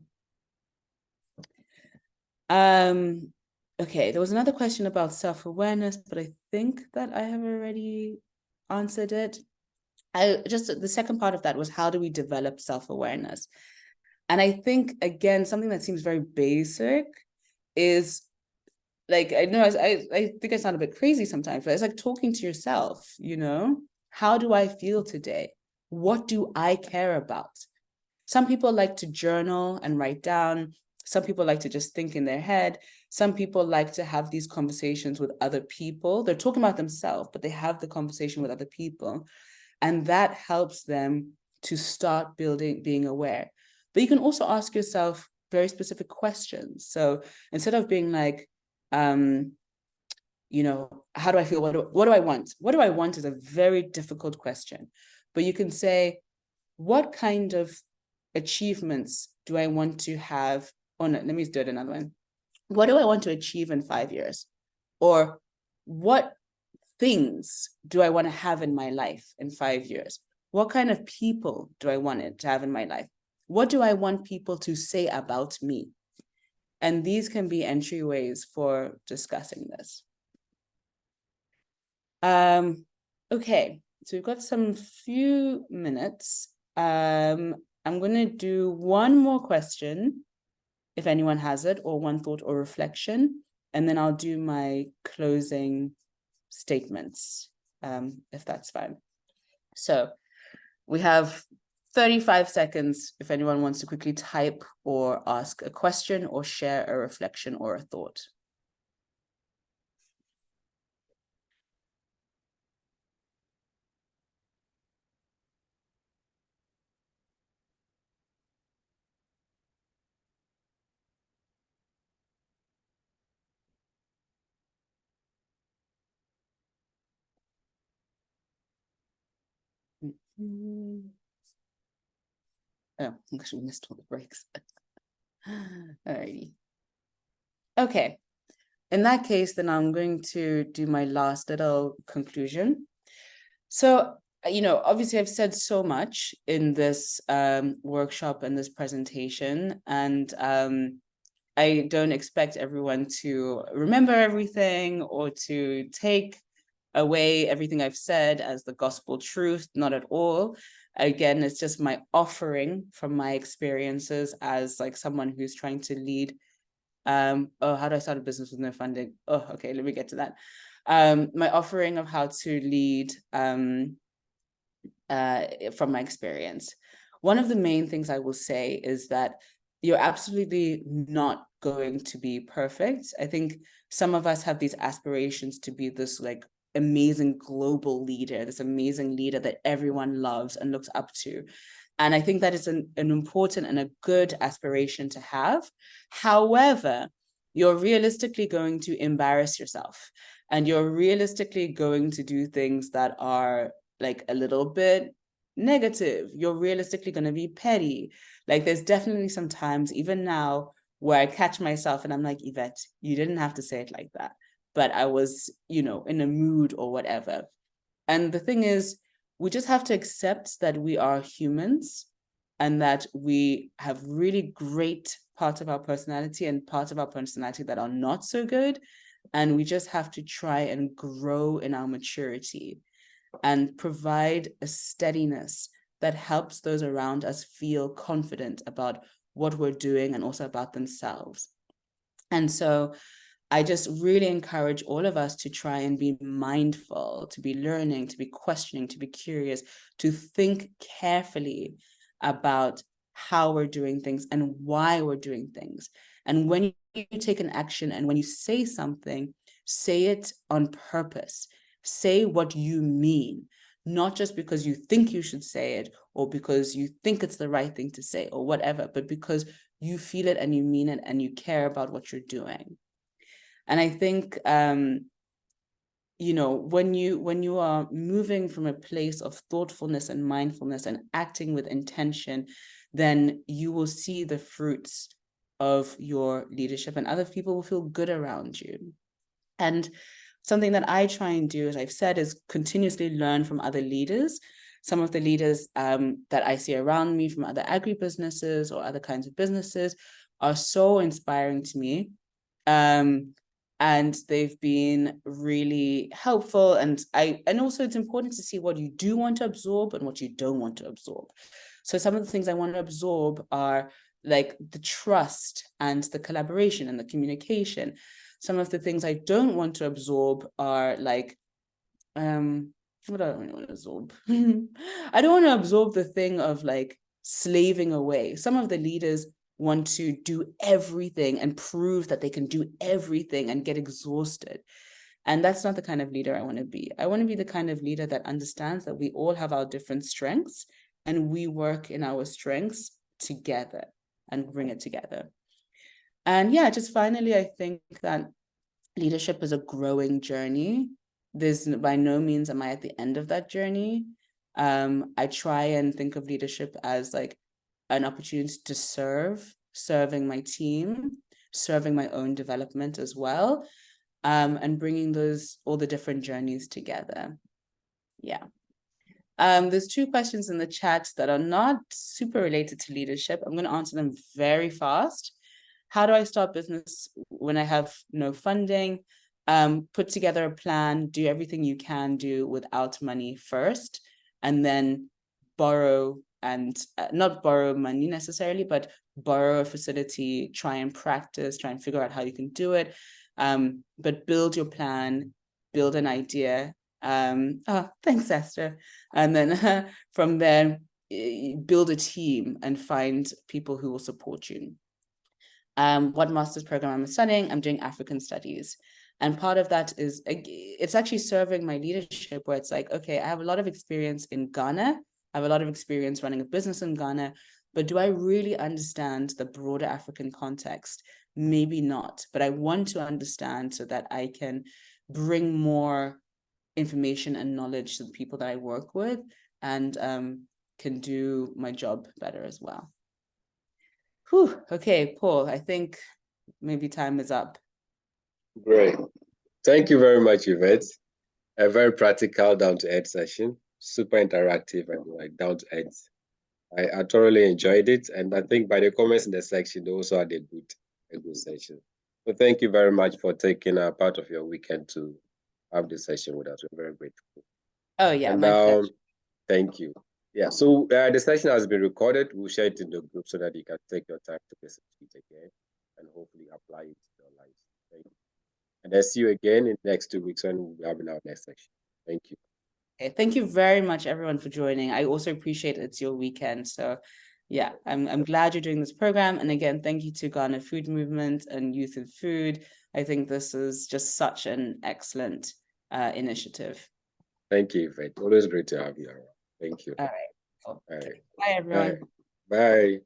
Okay, there was another question about self-awareness, but I think that I have already answered it. The second part of that was, how do we develop self-awareness? And I think, again, something that seems very basic is, like, I know I think I sound a bit crazy sometimes, but it's like talking to yourself, you know? How do I feel today? What do I care about? Some people like to journal and write down. Some people like to just think in their head. Some people like to have these conversations with other people. They're talking about themselves, but they have the conversation with other people. And that helps them to start being aware. But you can also ask yourself very specific questions. So instead of being like, you know, how do I feel? What do I want? What do I want is a very difficult question. But you can say, what kind of achievements do I want to have? Oh no, let me do it another one. What do I want to achieve in 5 years? Or what things do I want to have in my life in 5 years? What kind of people do I want it to have in my life? What do I want people to say about me? And these can be entryways for discussing this. Okay, so we've got some few minutes. I'm going to do one more question, if anyone has it, or one thought or reflection, and then I'll do my closing statements, if that's fine. So we have 35 seconds if anyone wants to quickly type or ask a question or share a reflection or a thought. Oh, gosh, we missed all the breaks. Alrighty. Okay. In that case, then I'm going to do my last little conclusion. So, you know, obviously I've said so much in this workshop and this presentation, and I don't expect everyone to remember everything or to take away everything I've said as the gospel truth, not at all. Again, it's just my offering from my experiences as like someone who's trying to lead. Oh, how do I start a business with no funding? Oh, okay, let me get to that. My offering of how to lead from my experience. One of the main things I will say is that you're absolutely not going to be perfect. I think some of us have these aspirations to be this like amazing global leader, this amazing leader that everyone loves and looks up to. And I think that is an important and a good aspiration to have. However, you're realistically going to embarrass yourself, and you're realistically going to do things that are like a little bit negative. You're realistically going to be petty. Like there's definitely some times, even now, where I catch myself and I'm like, Yvette, you didn't have to say it like that. But I was, you know, in a mood or whatever. And the thing is, we just have to accept that we are humans and that we have really great parts of our personality and parts of our personality that are not so good. And we just have to try and grow in our maturity and provide a steadiness that helps those around us feel confident about what we're doing and also about themselves. And so I just really encourage all of us to try and be mindful, to be learning, to be questioning, to be curious, to think carefully about how we're doing things and why we're doing things. And when you take an action and when you say something, say it on purpose. Say what you mean, not just because you think you should say it or because you think it's the right thing to say or whatever, but because you feel it and you mean it and you care about what you're doing. And I think, you know, when you are moving from a place of thoughtfulness and mindfulness and acting with intention, then you will see the fruits of your leadership and other people will feel good around you. And something that I try and do, as I've said, is continuously learn from other leaders. Some of the leaders that I see around me from other agribusinesses or other kinds of businesses are so inspiring to me. and they've been really helpful. And also it's important to see what you do want to absorb and what you don't want to absorb. So some of the things I want to absorb are like the trust and the collaboration and the communication. Some of the things I don't want to absorb are like, what do I want to absorb? I don't want to absorb the thing of like slaving away. Some of the leaders want to do everything and prove that they can do everything and get exhausted. And that's not the kind of leader I want to be. I want to be the kind of leader that understands that we all have our different strengths and we work in our strengths together and bring it together. And yeah, just finally, I think that leadership is a growing journey. There's by no means am I at the end of that journey. I try and think of leadership as like an opportunity to serving my team, serving my own development as well, and bringing all the different journeys together. Yeah. There's 2 questions in the chat that are not super related to leadership. I'm going to answer them very fast. How do I start business when I have no funding? Put together a plan, do everything you can do without money first, and then borrow and not borrow money necessarily, but borrow a facility, try and practice, try and figure out how you can do it. But build your plan, build an idea. Thanks, Esther. And then from there, build a team and find people who will support you. What master's program I'm studying? I'm doing African studies. And part of that is, it's actually serving my leadership where it's like, okay, I have a lot of experience in Ghana. I have a lot of experience running a business in Ghana, but do I really understand the broader African context? Maybe not, but I want to understand so that I can bring more information and knowledge to the people that I work with and can do my job better as well. Whew. Okay, Paul, I think maybe time is up. Great. Thank you very much, Yvette. A very practical, down-to-earth session, super interactive and like down-to-earth. I thoroughly enjoyed it, and I think by the comments in the section, they also had a good session. So thank you very much for taking a part of your weekend to have this session with us. We're very grateful. Oh yeah, and my pleasure. Thank you. Yeah, so the session has been recorded. We'll share it in the group so that you can take your time to listen to it again and hopefully apply it to your life. Thank you. And I'll see you again in the next 2 weeks when we'll be having our next section. Thank you. Okay, thank you very much, everyone, for joining. I also appreciate it's your weekend. So yeah, I'm glad you're doing this program. And again, thank you to Ghana Food Movement and Youth in Food. I think this is just such an excellent initiative. Thank you, Yvette. Always great to have you around. Thank you. All right. Cool. All right. Okay. Bye, everyone. Bye. Bye.